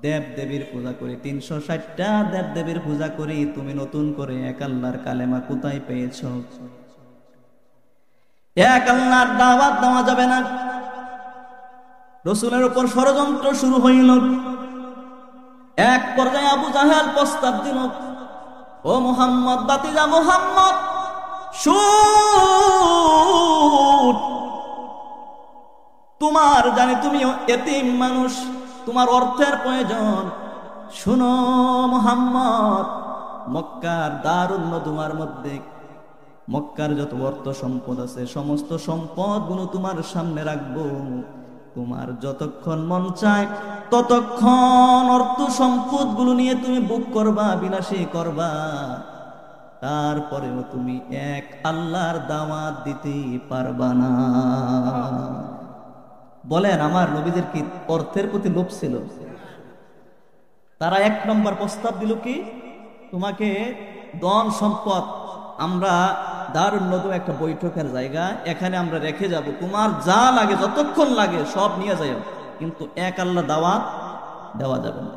[SPEAKER 1] দেব দেবীর পূজা করি, 360টা দেব দেবীর পূজা করি, তুমি নতুন করে এক আল্লাহর কালেমা কোথায় পেয়েছ? এক আল্লাহর দাওয়াত দেওয়া যাবে না। রাসূলের উপর ষড়যন্ত্র শুরু হইল। এক পর্যায়ে আবু জাহেল প্রস্তাব দিল, ও মুহাম্মদ, বাতিজা মুহাম্মদ, শুন, তোমার জানি তুমি এতিম মানুষ, তোমার অর্থের প্রয়োজন। শুনো মুহাম্মদ, মক্কার দারুল নদুয়ার মধ্যে মক্কার যত অর্থ সম্পদ আছে সমস্ত সম্পদগুলো তোমার সামনে রাখবো। তোমার যতক্ষণ মন চায় ততক্ষণ অর্থ সম্পদগুলো নিয়ে তুমি ভোগ করবা, বিলাসী করবা, তারপরেও তুমি এক আল্লাহর দাওয়াত দিতে পারবা না। বলেন আমার নবীদের কি অর্থের প্রতি লোভ ছিল? তারা 1 নম্বর প্রস্তাব দিল কি, তোমাকে ধন সম্পদ, আমরা দারুল নদুয়া একটা বৈঠকের জায়গা, এখানে আমরা রেখে যাব, তোমার যা লাগে যতক্ষণ লাগে সব নিয়ে যাও, কিন্তু এক আল্লাহ দাওয়াত দেওয়া যাবে না।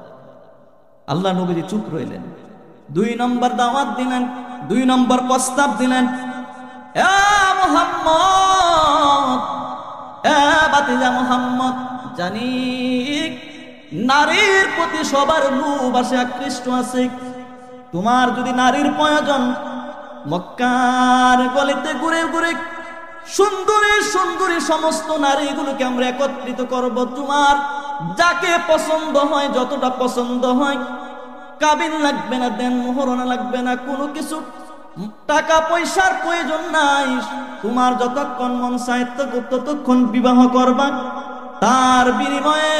[SPEAKER 1] আল্লাহ নবীজি চুপ রইলেন। 2 নম্বর দাওয়াত দিলেন, 2 নম্বর প্রস্তাব দিলেন, এ মুহাম্মদ, এ বাতিজা মুহাম্মদ, জানি নারীর প্রতি সবার লোভ আসে, আকৃষ্ট আছে। তোমার যদি নারীর প্রয়োজন, মক্কার গলিতে ঘুরে ঘুরে সুন্দরী সুন্দরী সমস্ত নারীগুলোকে আমরা একত্রিত করব, তোমার যাকে পছন্দ হয়, যতটা পছন্দ হয়, কাবিন লাগবে না, দেন মোহরনা লাগবে না, কোনো কিছু টাকা পয়সার প্রয়োজন নাই। তোমার যতক্ষণ মন চায় ততক্ষণ বিবাহ করবা। তার বিনিময়ে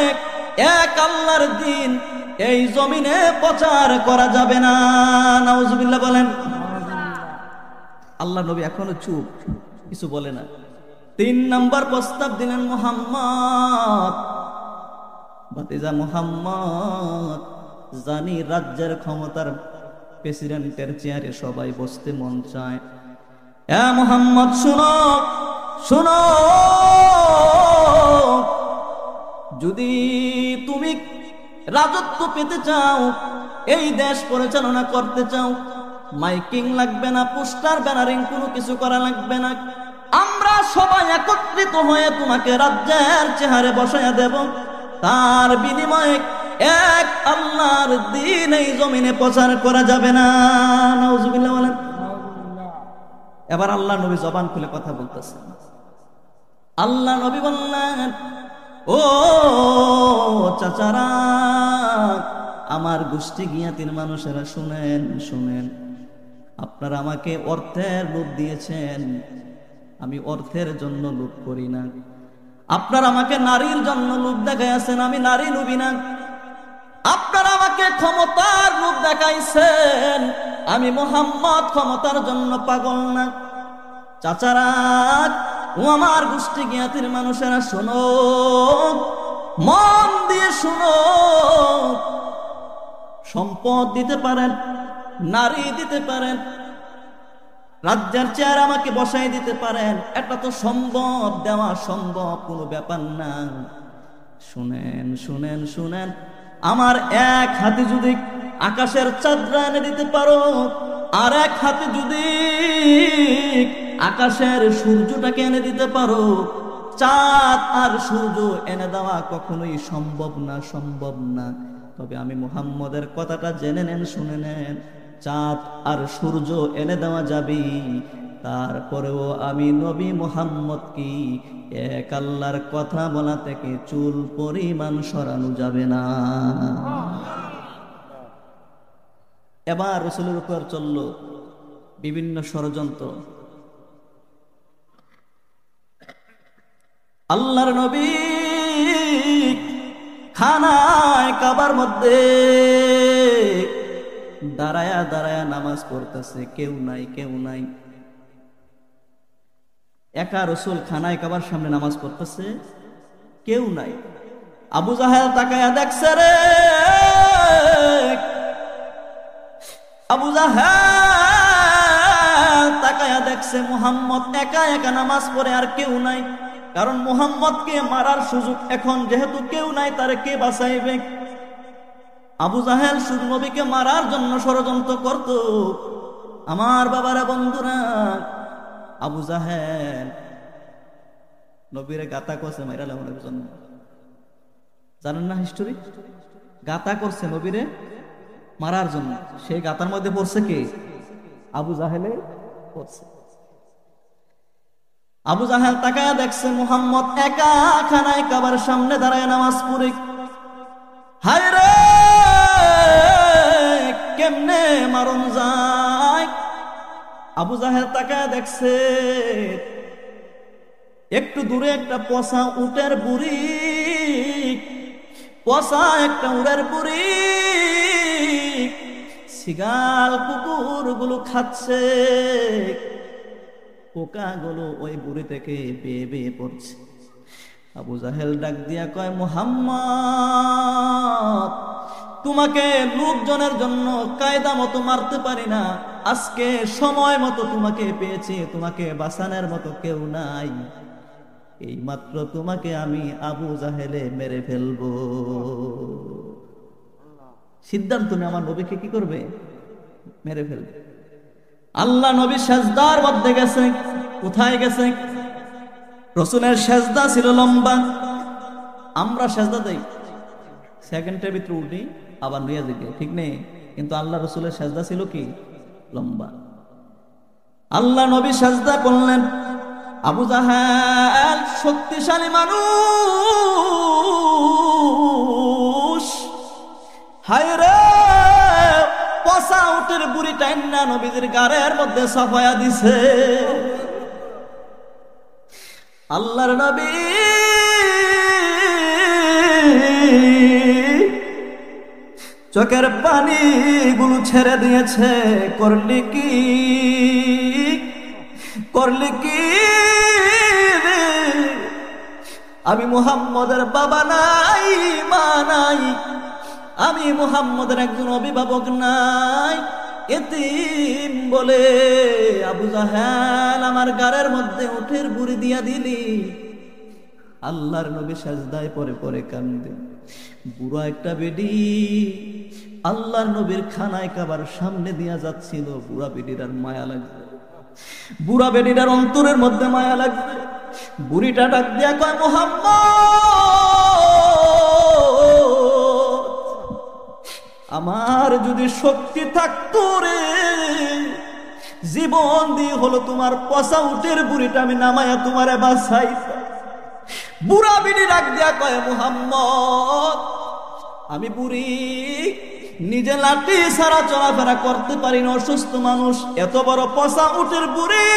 [SPEAKER 1] এক আল্লাহর দিন এই জমিনে প্রচার করা যাবে না। নাউজুবিল্লাহ বলেন। আল্লাহ নবী এখনো চুপ, কিছু বলে না। 3 নম্বর প্রস্তাব দিলেন মুহাম্মদ, ভাতিজা মুহাম্মদ, জানি রাজ্যের ক্ষমতার প্রেসিডেন্টের চেয়ারে সবাই বসতে মন চায়। এ মুহাম্মদ শুনো, শুনো, যদি তুমি রাজত্ব পেতে চাও, এই দেশ পরিচালনা করতে চাও, মাইকিং লাগবে না, পোস্টার ব্যানারিং কোনো কিছু করা লাগবে না। আমরা সবাই একত্রিত হয়ে তোমাকে রাজ্যের চেহারে বসাইয়া দেব। তার বিনিময়ে এক আল্লাহর দিন এই জমিনে প্রচার করা যাবে না। নাউজুবিল্লাহ বলেন। এবার আল্লাহ নবী জবান খুলে কথা বলতেছেন। আল্লাহ নবী বললেন, ও চাচারা, আমার গোষ্ঠী জ্ঞাতির মানুষেরা শুনেন, শুনেন। আপনারা আমাকে অর্থের লোভ দিয়েছেন, আমি অর্থের জন্য লোভ করি না। আপনারা আমাকে নারীর জন্য লোভ দেখাইছেন, আমি নারী লোভী না। আপনারা আমাকে ক্ষমতার লোভ দেখাইছেন, আমি মুহাম্মদ ক্ষমতার জন্য পাগল না। চাচারা ও আমার গোষ্ঠী জ্ঞাতির মানুষেরা শোনো, মন দিয়ে শোনো। সম্পদ দিতে পারেন, নারী দিতে পারেন, রাজ্যের চেয়ার আমাকে বসাই দিতে পারেন, এটা তো সম্ভব, দেওয়া সম্ভব, কোনো ব্যাপার না। শুনেন, শুনেন, শুনেন, আমার এক হাতে যদি আকাশের চাঁদরা এনে দিতে পারো, আর এক হাতে যদি আকাশের সূর্যটাকে এনে দিতে পারো, চাঁদ আর সূর্য এনে দেওয়া কখনোই সম্ভব না, সম্ভব না। তবে আমি মুহাম্মদের কথাটা জেনে নেন, শুনে নেন, চাঁদ আর সূর্য এনে দেওয়া যাবে, তারপরেও আমি নবী মুহাম্মদ কি এক আল্লাহর কথা বলা থেকে চুল পরিমাণ সরানো যাবে না। এবার রাসূলের উপর চলল বিভিন্ন ষড়যন্ত্র। আল্লাহর নবী খানায় কাবার মধ্যে দাঁড়ায়া দাঁড়ায়া নামাজ পড়তেছে, কেউ নাই, কেউ নাই। একা রাসূল খানায় কাবার সামনে নামাজ পড়তেছে, কেউ নাই। আবু জাহেল তাকায়া দেখছে রে, আবু জাহেল তাকায়া দেখছে মুহাম্মদ একা একা নামাজ পড়ে, আর কেউ নাই। কারণ মুহাম্মদকে মারার সুযোগ এখন যেহেতু কেউ নাই, তারে কে বাঁচাইবে? আবু জাহেল শুধু নবীকে মারার জন্য ষড়যন্ত্র করত। আমার বাবারা, বন্ধুরা, আবু জাহেল নবীরে গাতা করছে মাইরা লাগানোর জন্য। জানেন না হিস্টোরি? গাতা করছে নবীরে মারার জন্য। সেই গাতার মধ্যে পড়ছে কে? আবু জাহেলে পড়ছে। আবু জাহেল তাকায়া দেখছে মুহাম্মদ একা খানায় কাবার সামনে দাঁড়ায় নামাজ পড়ে। হায় রে, কেমনে মারণ যায়? আবু জাহেল তাকায়া দেখছে একটু দূরে একটা পচা উটের বুড়ি, পচা একটা উটের বুড়ি শিগাল কুকুর গুলো খাচ্ছে, পোকাগুলো ওই বুড়ি থেকে বেয়ে বেয়ে পড়ছে। আবু জাহেল ডাক দিয়া কয়, মুহাম্মদ, তোমাকে লোকজনের জন্য কায়দা মতো মারতে পারি না, আজকে সময় মতো তোমাকে পেয়েছি, তোমাকে বাঁচানোর মতো কেউ নাই, এই মাত্র তোমাকে আমি আবু জাহেলে মেরে ফেলবো। সিদ্ধান্ত নিয়ে আমার নবীকে কি করবে? মেরে ফেলবে। আল্লাহ নবী সেজদার মধ্যে গেছে। কোথায় গেছে? রাসূলের সেজদা ছিল লম্বা। আমরা সেজদা দেই সেকেন্ডের ভিতরে উঠি আবার নিয়ে দিকে, ঠিক নেই? কিন্তু আল্লাহ রাসূলের সেজদা ছিল কি? লম্বা। আল্লাহ নবী সেজদা করলেন। আবু জাহেল শক্তিশালী মানুষ, হায় রে, পচা উটের বুড়ি টাইন্না নবীজির গাড়ের মধ্যে সাফায়া দিছে। আল্লাহর নবী চোখের পানি গুলো ছেড়ে দিয়েছে। করলি কি, করলি কি? আমি মুহাম্মদের বাবা নাই, মা নাই, আমি মুহাম্মদের একজন অভিভাবক নাই, এতিম বলে আবু জাহেল আমার গাড়ের মধ্যে উটের বুড়ি দিয়া দিলি। আল্লাহর নবী সাজদায় পরে পরে কান্দে। বুড়া একটা বেডি আল্লাহর নবীর খানায় কাবার সামনে দিয়া যাচ্ছিল। বুড়া বেডির আর মায়া লাগবে, বুড়া বেডিটার অন্তরের মধ্যে মায়া লাগবে। বুড়িটা ডাক দিয়া কয়, মুহাম্মদ, আমার যদি শক্তি থাকতো রে, জীবন দিয়ে হলো তোমার পচা উটের বুড়িটা আমি নামায়া তোমারে বাঁচাইতাম। বুড়া বিড়ি ডাক দিয়া কয়, মুহাম্মদ, আমি বুড়ি, নিজে লাঠি ছাড়া চলাফেরা করতে পারি না, অসুস্থ মানুষ, এত বড় পচা উটের বুড়ি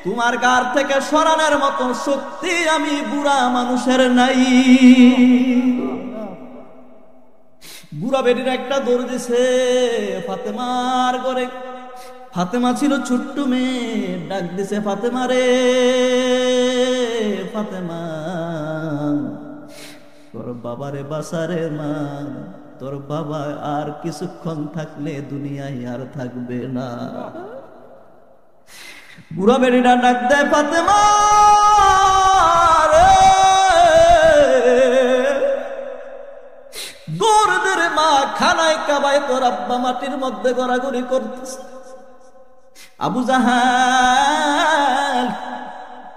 [SPEAKER 1] তোমার গার থেকে সরানোর মতো শক্তি আমি বুড়া মানুষের নাই। বুড়া বেটির একটা দৌড় দিছে ফাতেমার ঘরে। ফাতেমা ছিল ছোট্ট মেয়ে, ডাক দিছে, ফাতেমা রে, ফাতেমা, তোর বাবারে বাসারে মা, তোর বাবা আর কিছুক্ষণ থাকলে দুনিয়ায় আর থাকবে না। বুড়া বেটিটা ডাক দেয়, ফাতেমা রে, দৌড় দে রে মা, খানায় কাবায় তোর আব্বা মাটির মধ্যে গড়াগড়ি করতেছে। আবু জাহেল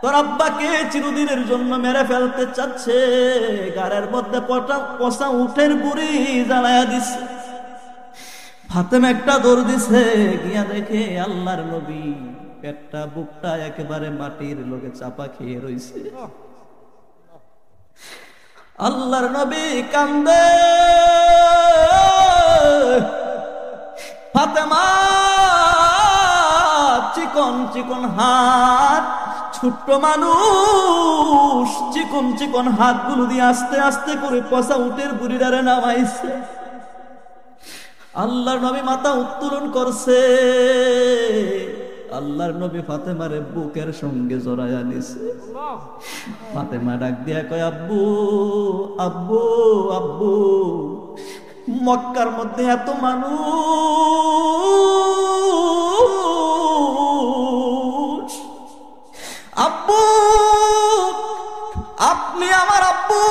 [SPEAKER 1] তোর আব্বাকে চিরদিনের জন্য মেরে ফেলতে চাচ্ছে, গাড়ের মধ্যে পচা উটের বুড়ি জ্বালায়া দিছে। ফাতেমা একটা দৌড় দিছে, গিয়া দেখে আল্লাহর নবী পেটটা বুকটা একেবারে মাটির লোকে চাপা খেয়ে রইছে। আল্লাহর নবী কান্দে। ফাতেমা চিকন চিকন হাত, ছোট্ট মানুষ, চিকন চিকন হাতগুলো দিয়ে আস্তে আস্তে করে পচা উটের বুড়িটারে নামাইছে। আল্লাহর নবী মাথা উত্তোলন করছে। আল্লাহর নবী ফাতেমারে বুকের সঙ্গে জড়াইয়া নিছে। ফাতেমা ডাক দিয়া কয়, আব্বু, আব্বু, আব্বু, মক্কার মধ্যে এত মানুষ, আব্বু, আপনি আমার আব্বু,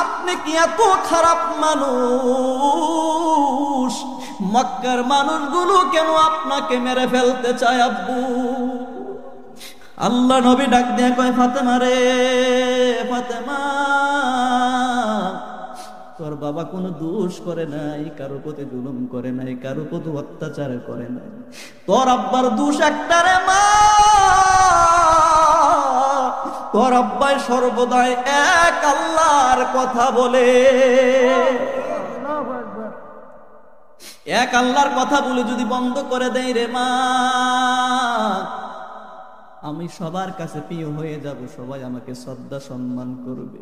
[SPEAKER 1] আপনি কি এত খারাপ মানুষ? মক্কার মানুষগুলো কেন আপনাকে মেরে ফেলতে চায় আব্বু? আল্লাহ নবী ডাক দিয়ে কয়, ফাতেমা রে, ফাতেমা, তোর বাবা কোনো দোষ করে নাই, কারো প্রতি জুলুম করে নাই, কারো প্রতি অত্যাচার করে নাই। তোর আব্বার দোষ একটা রে মা, তোর আব্বাই সর্বদাই এক আল্লাহর কথা বলে। এক আল্লাহর কথা বলে যদি বন্ধ করে দেয় রে মা, আমি সবার কাছে প্রিয় হয়ে যাব, সবাই আমাকে শ্রদ্ধা সম্মান করবে।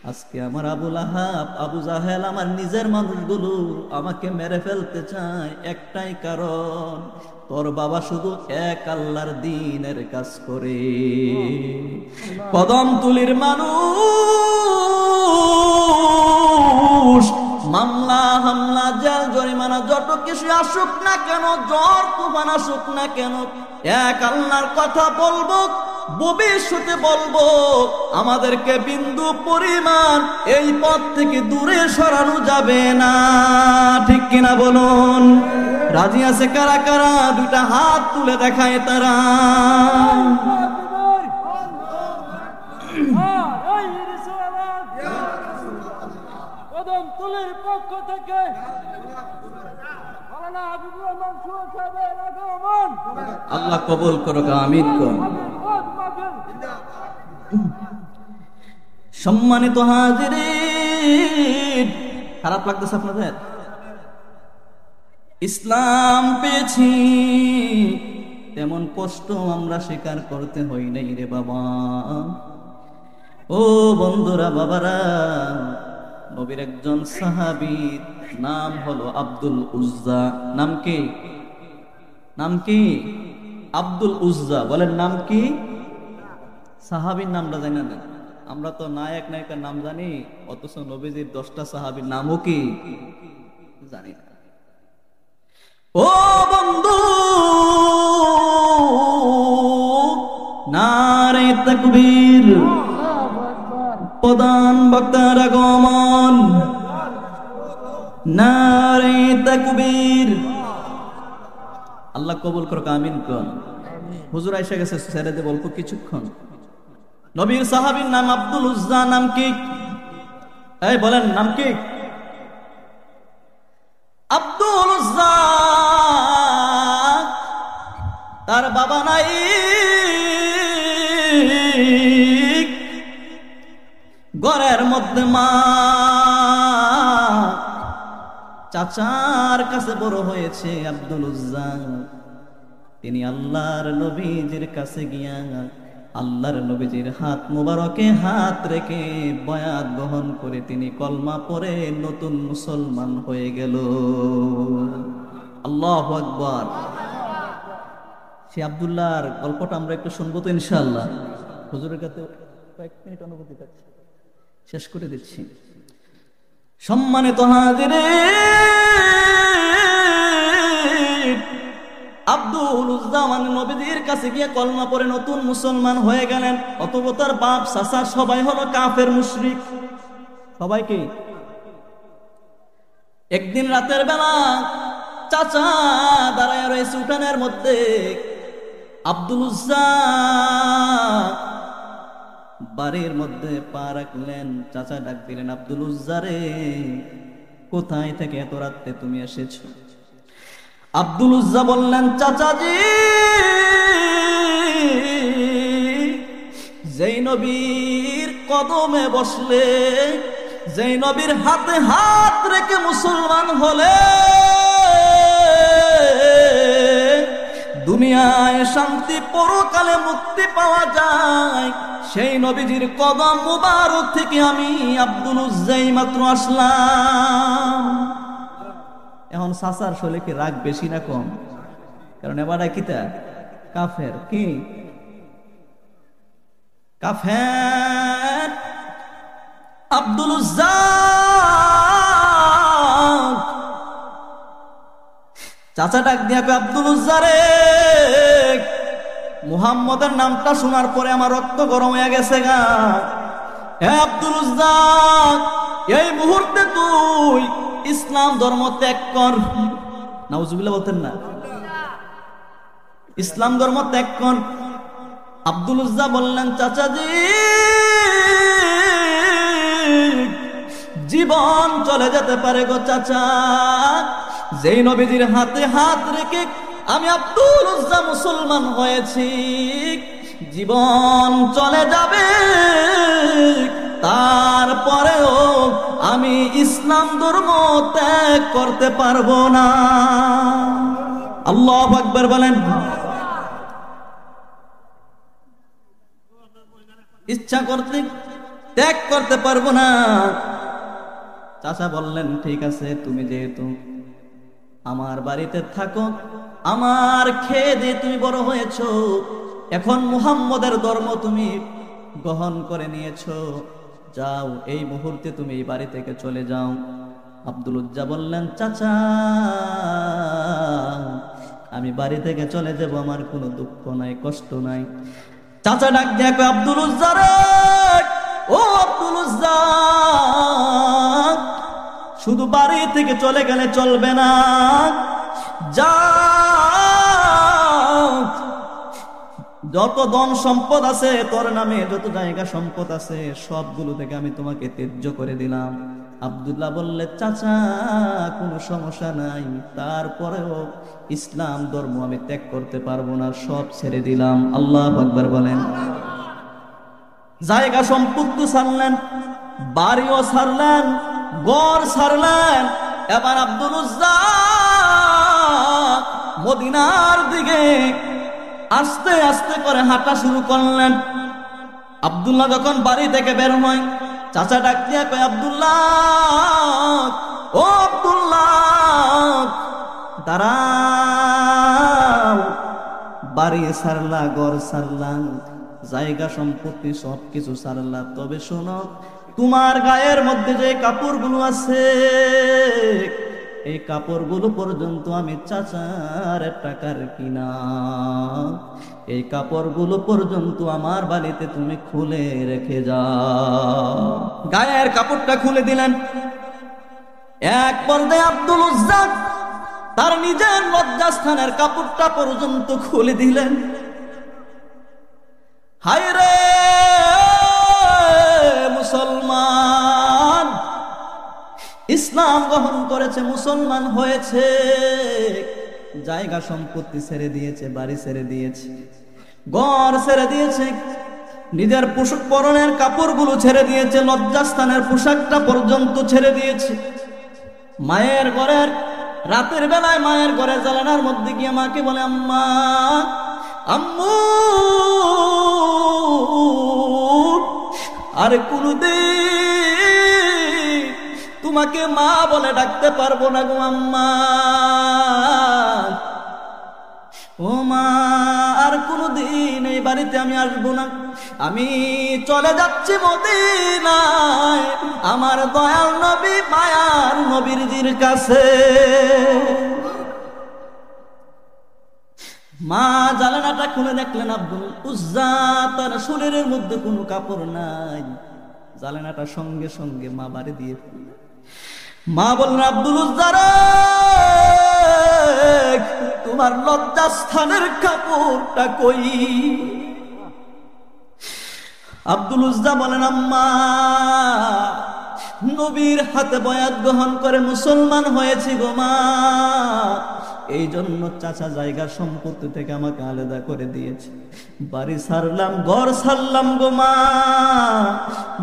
[SPEAKER 1] আজকে আমার আবু লাহাব, আবু জাহেল, আমার নিজের মানুষগুলো আমাকে মেরে ফেলতে চায়, একটাই কারণ, তোর বাবা শুধু এক আল্লাহর দ্বীনের কাজ করে। কদমতলির মানুষ মামলা হামলা জেল জরিমানা যত কিছু আসুক না কেন, জ্বর তুফান আসুক না কেন, এক আল্লাহর কথা বলবো, ভবিষ্যতে বলবো। আমাদেরকে বিন্দু পরিমাণ এই পথ থেকে দূরে সরানো যাবে না, ঠিক কিনা বলুন? রাজি আছে কারা কারা? দুইটা হাত তুলে দেখায় তারা।
[SPEAKER 2] কদমতলির পক্ষ থেকে
[SPEAKER 1] আল্লাহ কবুল করুক, আমিন করুন। সম্মানিত হাজিরিন, খারাপ লাগতেছে আপনাদের? ইসলাম পেয়েছি, তেমন কষ্ট আমরা স্বীকার করতে হই নাই রে বাবা। ও বন্ধুরা, বাবারা, নবীর একজন সাহাবীর নাম হলো আব্দুল উজ্জা। নাম কি? নাম কি? আব্দুল উজ্জা। বলেন নাম কি? সাহাবীর নামটা জানি না। আমরা তো নায়ক নায়িকার নাম জানি, অথচ নবীজির 10টা সাহাবীর নামও কি জানি না। ও বন্ধু, নারে তাকবীর, প্রধান বক্তার আগমন, নারে তাকবীর। আল্লাহ কবুল করুক, আমিন কোন। হুজুর আয়েশা গেছে, ছেড়ে দেব অল্প কিছুক্ষণ। নবীর সাহাবীর নাম আব্দুল উজ্জা। নাম কি? এই বলেন নাম কি? আব্দুল উজ্জা। তার বাবা নাই, ঘরের মধ্যে মা। চাচার কাছে বড় হয়েছে আব্দুল উজ্জা। তিনি আল্লাহর নবীজির কাছে গিয়া আল্লাহর নবীজির হাত মুবারকে হাত রেখে বয়াত গ্রহণ করে তিনি কলমা পড়ে নতুন মুসলমান হয়ে গেল। আল্লাহু আকবার। সে আব্দুল্লাহর গল্পটা আমরা একটু শুনবো তো ইনশাআল্লাহ। হুজুরের কাছে কয়েক মিনিট অনুমতি চাচ্ছি, শেষ করে দিচ্ছি। সম্মানিত হাজিরিন, আব্দুল উজ্জা মানে নবীজির কাছে গিয়ে কলমা পড়ে নতুন মুসলমান হয়ে গেলেন। অতঃপর তার বাপ চাচা সবাই হলো কাফের মুশরিক। সবাইকে একদিন রাতের বেলা চাচা দাঁড়ায় রয়েছে উঠানের মধ্যে। আব্দুল উজ্জা বাড়ির মধ্যে পা রাখলেন। চাচা ডাক দিলেন, আব্দুল উজ্জা রে, কোথায় থেকে এত রাতে তুমি এসেছো? আব্দুল উজ্জা বললেন, চাচাজি, যেই নবীর কদমে বসলে, যেই নবীর হাতে হাত রেখে মুসলমান হলে দুনিয়ায় শান্তি, পরকালে মুক্তি পাওয়া যায়, সেই নবীজির কদম মুবারক থেকে আমি আব্দুল উজ্জাই মাত্র আসলাম। এখন চাচার শৈলে কি রাগ বেশি না কম? কারণ এবারে কিতা কাফের। কি কাফের? আব্দুল উজ্জা চাচা ডাক দিয়া কয়, আব্দুল উজ্জা রে, মুহাম্মদের নামটা শোনার পরে আমার রক্ত গরম হয়ে গেছে গা। হে আব্দুল উজ্জা, এই মুহূর্তে তুই ইসলাম ধর্ম ত্যাগ কর। নাউজুবিল্লাহ বলতেন না? ইসলাম ধর্ম ত্যাগ কর। আব্দুল উজ্জা বললেন, চাচাজি, জীবন চলে যেতে পারে গো চাচা, যেই নবীজির হাতে হাত রেখে আমি আব্দুল উজ্জা মুসলমান হয়েছি, জীবন চলে যাবে, তারপরেও আমি ইসলাম ধর্ম ত্যাগ করতে পারবো না। আল্লাহু আকবার বলেন। ইচ্ছা করতে ত্যাগ করতে পারবো না। চাচা বললেন, ঠিক আছে, তুমি যেহেতু আমার বাড়িতে থাকো, আমার খেয়ে দিয়ে তুমি বড় হয়েছো, এখন মুহাম্মদের ধর্ম তুমি গ্রহণ করে নিয়েছো, যাও, এই মুহূর্তে তুমি এই বাড়ি থেকে চলে যাও। আব্দুল উজ্জা বললেন, চাচা, আমি বাড়ি থেকে চলে যাব, আমার কোনো দুঃখ নাই, কষ্ট নাই। চাচা ডাক দেখো, আব্দুল উজ্জা রে, ও আব্দুল উজ্জা, শুধু বাড়ি থেকে চলে গেলে চলবে না, যা, যত ধন সম্পদ আছে তোর নামে, যত জায়গা সম্পদ আছে সবগুলো থেকে আমি তোমাকে ত্যায্য করে দিলাম। আব্দুল্লাহ বললে, চাচা কোনো সমস্যা নাই, তারপরেও ইসলাম ধর্ম আমি ত্যাগ করতে পারবো না, সব ছেড়ে দিলাম। আল্লাহু আকবার বলেন। জায়গা সম্পত্তি ছাড়লেন, বাড়িও ছাড়লেন, গড় ছাড়লেন। এবার আব্দুল উজ্জা মদিনার দিকে আস্তে আস্তে করে হাঁটা শুরু করলেন। আব্দুল্লাহ যখন বাড়ি থেকে বের হয়, চাচা ডাক দিয়ে কয়, আব্দুল্লাহ, ও আব্দুল্লাহ, দাঁড়াও। বাড়ি ছাড়লা, ঘর ছাড়লা, জায়গা সম্পত্তি সবকিছু ছাড়লা, তবে শোনো, তোমার গায়ের মধ্যে যে কাপড়গুলো আছে, এই কাপড়গুলো পর্যন্ত আমি চাচার টাকার কিনা, এই কাপড়গুলো পর্যন্ত আমার বাড়িতে তুমি খুলে রেখে যাও। গায়ের কাপড়টা খুলে দিলেন। এক পর্যায়ে আব্দুল উজ্জা তার নিজের লজ্জাস্থানের কাপড়টা পর্যন্ত খুলে দিলেন। হায় রে মুসলমান, ইসলাম গ্রহণ করেছে, মুসলমান হয়েছে, জায়গা সম্পত্তি ছেড়ে দিয়েছে, বাড়ি ছেড়ে দিয়েছে, ঘর ছেড়ে দিয়েছে, নিজের পোশাক পরনের কাপড়গুলো ছেড়ে দিয়েছে, লজ্জাস্থানের পোশাকটা পর্যন্ত ছেড়ে দিয়েছে। মায়ের ঘরের রাতের বেলায় মায়ের ঘরে জ্বালানার মধ্যে গিয়ে মাকে বলে, আম্মা, আম্মু, আর কোনদিন তোমাকে মা বলে ডাকতে পারবো না গো আম্মা। ও মা, আর কোনদিন এই বাড়িতে আমি আসবো না, আমি চলে যাচ্ছি মদিনায় আমার দয়াল নবী মায়ার নবীর কাছে। মা জানালাটা খুলে দেখলেন আব্দুল উজ্জা তার শরীরের মধ্যে কোনো কাপড় নাই। জানালাটা সঙ্গে সঙ্গে মা বাড়ি দিয়ে ফেললেন। মা বললেন, আব্দুল উজ্জা রে, তোমার লজ্জাস্থানের কাপড়টা কই? আব্দুল উজ্জা বলেন, আম্মা, নবীর হাতে বয়াত গ্রহণ করে মুসলমান হয়েছি গো মা, এই জন্য চাচা জায়গা সম্পত্তি থেকে আমাকে আলাদা করে দিয়েছে, বাড়ি ছাড়লাম, ঘর ছাড়লাম গো মা,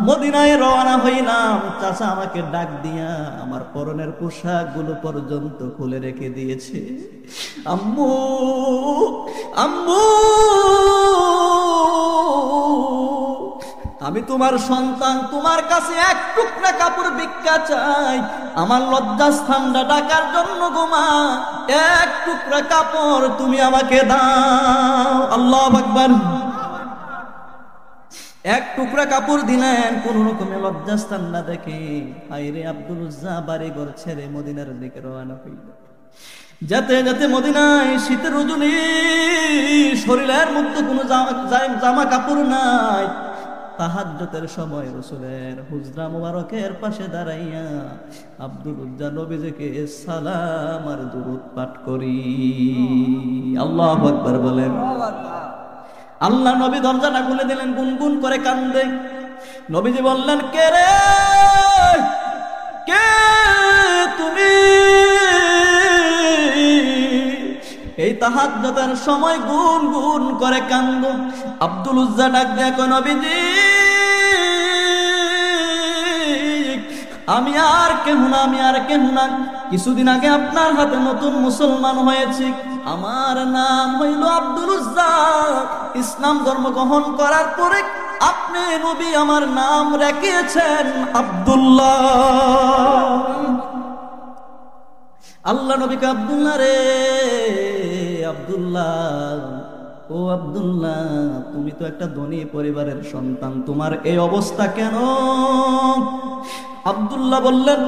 [SPEAKER 1] মদিনায় রওনা হইলাম। চাচা আমাকে ডাক দিয়া আমার পরনের পোশাক গুলো পর্যন্ত খুলে রেখে দিয়েছে। আম্মু, আম্মু, আমি তোমার সন্তান, তোমার কাছে এক টুকরা কাপড় ভিক্ষা চাই, আমার লজ্জাস্থানটা ঢাকার জন্য গো মা, এক টুকরা কাপড় তুমি আমাকে দাও। আল্লাহু আকবার। এক টুকরা কাপড় দিলেন, কোন রকমে লজ্জাস্থান না দেখে। হায়রে আব্দুল উজ্জা বাড়ি ঘর ছেড়ে মদিনার দিকে রওনা হইল। যেতে যেতে মদিনায় শীতের রজনী, শরীরের মধ্যে কোনো জামা কাপড় নাই। তাহাজ্জুদের সময় রাসূলের হুজরা মুবারকের পাশে দাঁড়াইয়া আব্দুল উজ্জা নবীজিকে সালাম আর দুরূদ পাঠ করি। আল্লাহু আকবার বলেন। আল্লাহ নবী দরজাটা খুলে দিলেন, গুনগুন করে কান্দে। নবীজি বললেন, কে রে, কে তুমি? এই তাহাজ্জুদের সময় গুনগুন করে কান্দ। আব্দুল উজ্জা ডাক দেয়া কয়, নবীজি, আমি আর কেহ না, আমি আর কেহ না, কিছুদিন আগে আপনার হাতে নতুন মুসলমান হয়েছি, আমার নাম হইল আব্দুল উজ্জা। ইসলাম ধর্ম গ্রহণ করার পরে আপনি নবী আমার নাম রেখেছেন আব্দুল্লাহ। আল্লাহ নবীকে, আব্দুল্লাহ রে, আব্দুল্লাহ, ও আব্দুল্লাহ, তুমি তো একটা ধনী পরিবারের সন্তান, তোমার এই অবস্থা কেন? আব্দুল্লাহ বললেন,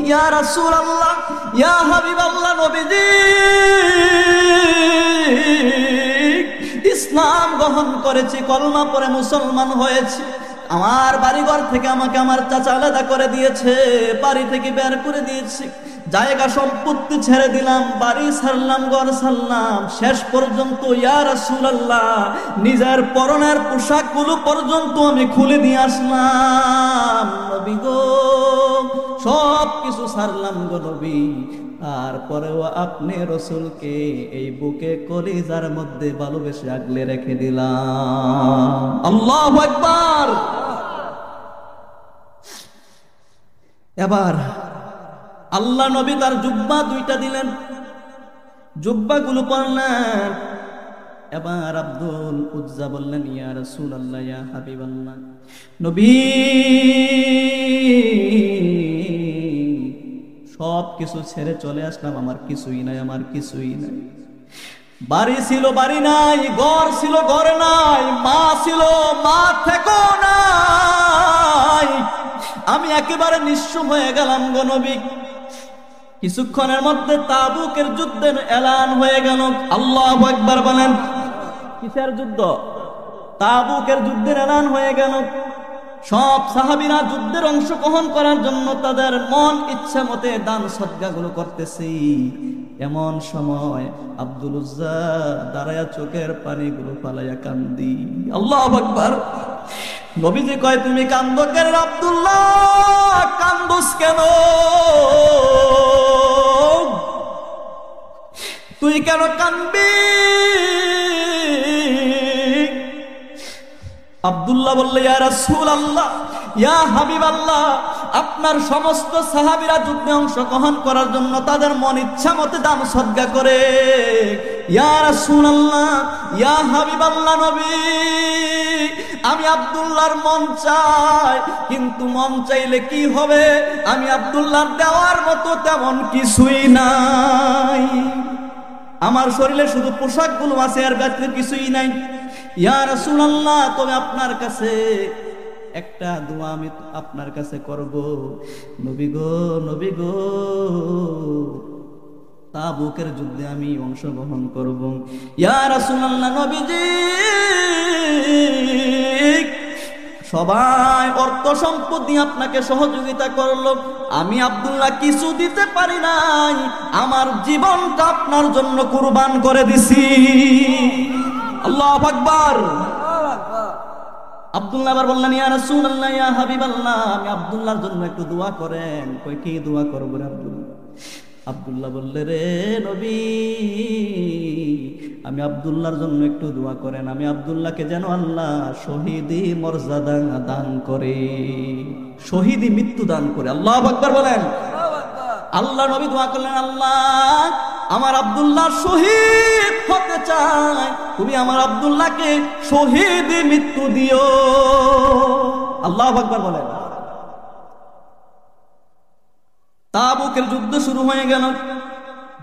[SPEAKER 1] ইয়া রাসূলুল্লাহ, ইয়া হাবিবাল্লাহ, নবীজি, ইসলাম গ্রহণ করেছি, কলমা পড়ে মুসলমান হয়েছি, আমার বাড়িঘর থেকে আমাকে আমার চাচা আলাদা করে দিয়েছে, বাড়ি থেকে বের করে দিয়েছে, জায়গা সম্পত্তি ছেড়ে দিলাম, বাড়ি ছাড়লাম, ঘর ছাড়লাম, শেষ পর্যন্ত ইয়া রাসূলুল্লাহ নিজের পরনের পোশাকগুলো পর্যন্ত আমি খুলে দিয়ে আসলাম। নবী গো, সব কিছু ছাড়লাম গো নবী, তারপরেও আপনি রাসূলকে এই বুকে কলিজার মধ্যে ভালোবেসে আগলে রেখে দিলাম। আল্লাহু আকবার। এবার আল্লাহ নবী তার জুব্বা দুইটা দিলেন, জুব্বাগুলো পরলেন। এবার আব্দুল উজ্জা বললেন, ইয়া রাসূলুল্লাহ, ইয়া হাবিবাল্লাহ, নবী সব কিছু ছেড়ে চলে আসলাম, আমার কিছুই নাই, আমার কিছুই নাই। বাড়ি ছিল বাড়ি নাই, ঘর ছিল ঘর নাই, মা ছিল মা থেকো নাই, আমি একেবারে নিঃস্ব হয়ে গেলাম গো নবী। কিছুক্ষণের মধ্যে তাবুকের যুদ্ধের এলান হয়ে গেল। আল্লাহু আকবার বলেন। কিসের যুদ্ধ? তাবুকের যুদ্ধের এলান হয়ে গেল। সব সাহাবীরা যুদ্ধের অংশগ্রহণ করার জন্য তাদের মন ইচ্ছা মতে দান সদকাগুলো করতেছি। এমন সময় আব্দুল উজ্জা দাঁড়ায়া চোখের পানিগুলো পালাইয়া কান্দি। আল্লাহু আকবার। নবীজি কয়, তুমি কান্দো কেন আব্দুল্লাহ? কান্দোস কেন? তুই কেন কান্দবি? আব্দুল্লাহ বললে, ইয়া রাসূলুল্লাহ, ইয়া হাবিবাল্লাহ, আপনার সমস্ত সাহাবীরা যুদ্ধে অংশগ্রহণ করার জন্য তাদের মন ইচ্ছা মতে দান সদকা করে। ইয়া রাসূলুল্লাহ, ইয়া হাবিবাল্লাহ নবী, আমি আব্দুল্লাহর মন চাই, কিন্তু মন চাইলে কি হবে? আমি আব্দুল্লাহর দেওয়ার মতো তেমন কিছুই নাই। আমার শরীরে শুধু পোশাকগুলো আছে, আর ব্যতিরেক কিছুই নাই। ইয়া রাসূলুল্লাহ, তবে আপনার কাছে একটা দোয়া আমি আপনার কাছে করব। নবী গো, নবী গো, তাবুকের যুদ্ধে আমি অংশগ্রহণ করব। ইয়া রাসূলুল্লাহ, নবীজি সবাই অর্থ সম্পদ দিয়ে আপনাকে সহযোগিতা করলো, আমি আব্দুল্লাহ কিছু দিতে পারি নাই, আমার জীবনটা আপনার জন্য কুরবান করে দিছি। আল্লাহু আকবার। আব্দুল্লাহ আবার বললেন, ইয়া রাসূলুল্লাহ, ইয়া হাবিবাল্লাহ, আমি আব্দুল্লাহর জন্য একটু দোয়া করেন। কই, কি দোয়া করব রে আব্দুল্লাহ? আব্দুল্লাহ বললে, রে নবী, আমি আব্দুল্লাহর জন্য একটু দোয়া করেন, আমি আব্দুল্লাহকে যেন আল্লাহ শহীদি মর্যাদা দান করে, শহীদি মৃত্যু দান করে। আল্লাহু আকবার বলেন। আল্লাহ নবী দোয়া করলেন, আল্লাহ আমার আব্দুল্লাহ শহীদ হতে চায়, তুমি আমার আব্দুল্লাহকে শহীদি মৃত্যু দিও। আল্লাহু আকবার বলেন। তাবুকের যুদ্ধ শুরু হয়ে গেল।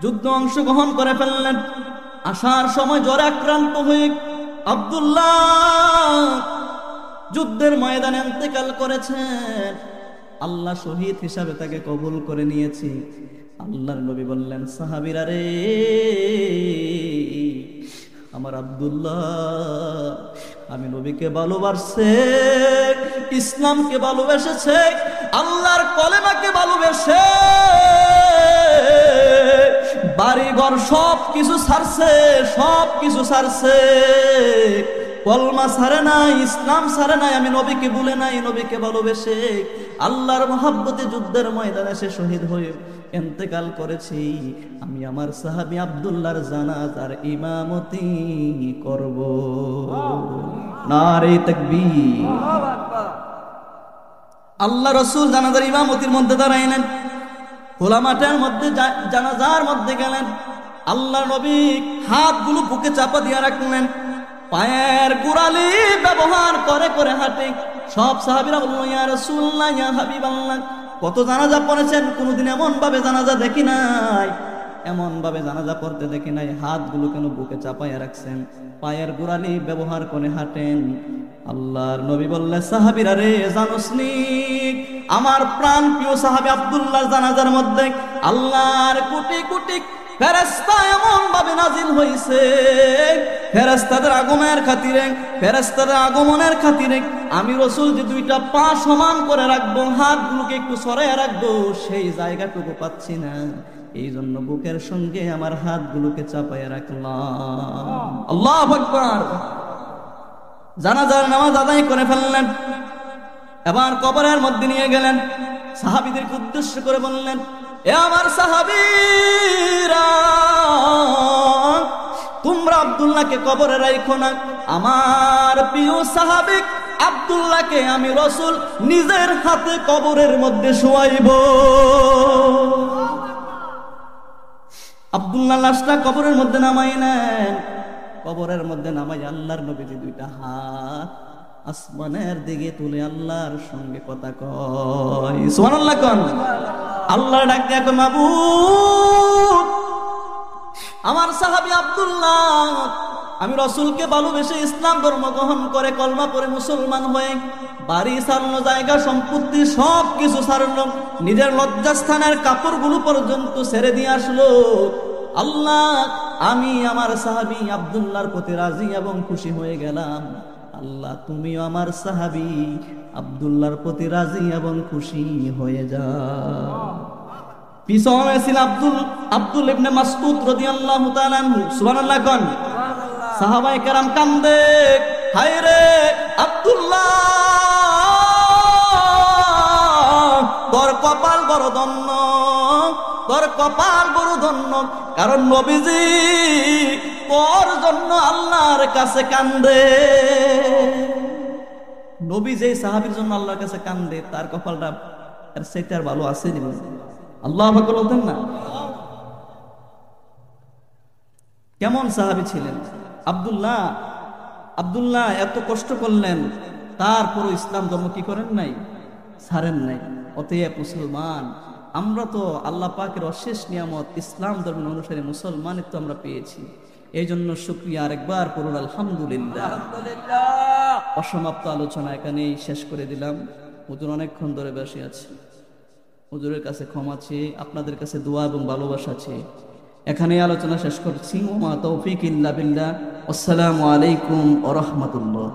[SPEAKER 1] যুদ্ধ অংশগ্রহণ করে ফেললেন। আসার সময় জ্বরে আক্রান্ত হয়ে আব্দুল্লাহ যুদ্ধের ময়দানে ইন্তেকাল করেছেন। আল্লাহ শহীদ হিসাবে তাকে কবুল করে নিয়েছি। আল্লাহর নবী বললেন, সাহাবীরা রে, আমার আব্দুল্লাহ আমি নবীকে ভালোবাসছে, ইসলামকে ভালোবেসেছে, আল্লাহর কলেমাকে ভালোবেসে বাড়ি ঘর সব কিছু ছাড়ছে, সব কিছু ছাড়ছে, কলমা ছাড়ে নাই, ইসলাম ছাড়ে নাই, আমি নবীকে ভুলে নাই, নবীকে ভালোবেসে আল্লাহর মহব্বতে যুদ্ধের ময়দানে সে শহীদ হয়ে ইন্তেকাল করেছি। আমি আমার সাহাবী আব্দুল্লাহর জানাজার ইমামতি করব। নারে তাকবীর। আল্লাহ রাসূল জানাজার ইমামতির মধ্যে দাঁড়াইলেন। খোলা মাঠের মধ্যে জানাজার মধ্যে গেলেন। আল্লাহ নবী হাতগুলো বুকে চাপা দিয়ে রাখলেন, পায়ের গোড়ালি ব্যবহার করে করে হাঁটে। সব সাহাবীরা বলল, ইয়া রাসূলুল্লাহ, ইয়া হাবিবাল্লাহ, কত জানাজা পড়েছেন, কোনদিন এমন ভাবে জানাজা দেখি নাই, এমন ভাবে জানাজা পড়তে দেখি নাই। হাতগুলো কেন বুকে চাপাইয়া রাখছেন, পায়ের গোড়ালি ব্যবহার করে হাঁটেন। আল্লাহর নবী বললেন, সাহাবীরা রে, জানোস নি আমার প্রাণ প্রিয় সাহাবী আব্দুল্লাহর জানাজার মধ্যে আল্লাহর কোটি কোটি ফেরেশতা এমন ভাবে নাজিল হইছে, ফেরেশতাদের আগমনের খাতিরে, ফেরেশতাদের আগমনের খাতিরে আমি রাসূল যে দুইটা পা সমান করে রাখবো, হাতগুলোকে একটু সরাইয়া রাখবো, সেই জায়গাটুকু পাচ্ছি না। এই জন্য বুকের সঙ্গে আমার হাতগুলোকে চাপাইয়া রাখলাম। আল্লাহু আকবার। জানাজার নামাজ আদায় করে ফেললেন। এবার কবরের মধ্যে নিয়ে গেলেন। সাহাবীদেরকে উদ্দেশ্য করে বললেন, এ আমার সাহাবীরা, তোমরা আব্দুল্লাহকে কবরে রাখো না। আমার প্রিয় সাহাবী আব্দুল্লাহকে আমি রাসূল নিজের হাতে কবরের মধ্যে শোয়াইব। আব্দুল্লাহ লাশটা কবরের মধ্যে নামাই নেন। কবরের মধ্যে নামাই আল্লাহর নবীজি দুইটা হাত আসমানের দিকে তুলে আল্লাহর সঙ্গে কথা কয়, সুবহানাল্লাহ কোন। আল্লাহ ডাক দিয়া কয়, মাবুদ, আমার সাহাবী আব্দুল্লাহ আমি রাসূলকে ভালোবেসে ইসলাম ধর্ম গ্রহণ করে কলমা পড়ে মুসলমান হয়ে বাড়ি ছাড়লো, জায়গা সম্পত্তি সব কিছু ছাড়লো, নিজের লজ্জাস্থানের কাপড়গুলো পর্যন্ত ছেড়ে দিয়ে আসলো। আল্লাহ, আমি আমার সাহাবী আব্দুল্লাহর প্রতি রাজি এবং খুশি হয়ে গেলাম। আল্লাহ, তুমিও আমার সাহাবী আব্দুল্লাহর প্রতি রাজি এবং খুশি হয়ে যাও। পিছনে ছিল আব্দুল ইবনে মাসউদ রাদিয়াল্লাহু তাআলা আনহু, সুবহানাল্লাহ কোন। সাহাবায়ে কেরাম কান্দে, হায় রে আব্দুল্লাহ, তোর কপাল বড় ধন্য, তোর কপাল বড় ধন্য, কারণ নবীজি তোর জন্য আল্লাহর কাছে কান্দে। নবী যে সাহাবীর জন্য আল্লাহর কাছে কান্দে, তার কপালটা এর চাইতে আর ভালো আছে নি? আল্লাহু আকবার বলতেন না? কেমন সাহাবী ছিলেন আব্দুল্লাহ। আব্দুল্লাহ এত কষ্ট করলেন, তারপরও ইসলাম ধর্ম কি করেন নাই? ছাড়েন নাই। অতএব মুসলমান, আমরা তো আল্লাহ পাকের অশেষ নিয়ামত ইসলাম ধর্মের অনুসারে মুসলমানিত্ব আমরা পেয়েছি। এই জন্য শুকরিয়া আরেকবার করুন আলহামদুলিল্লাহ। অসমাপ্ত আলোচনা এখানেই শেষ করে দিলাম। হুজুর অনেকক্ষণ ধরে বসে আছে, হুজুরের কাছে ক্ষমা চেয়ে আপনাদের কাছে দোয়া এবং ভালোবাসা চেয়ে এখানেই আলোচনা শেষ করছি। ওয়া মা তৌফিক ইল্লা বিল্লাহ। আসসালামু আলাইকুম ওয়া রাহমাতুল্লাহ।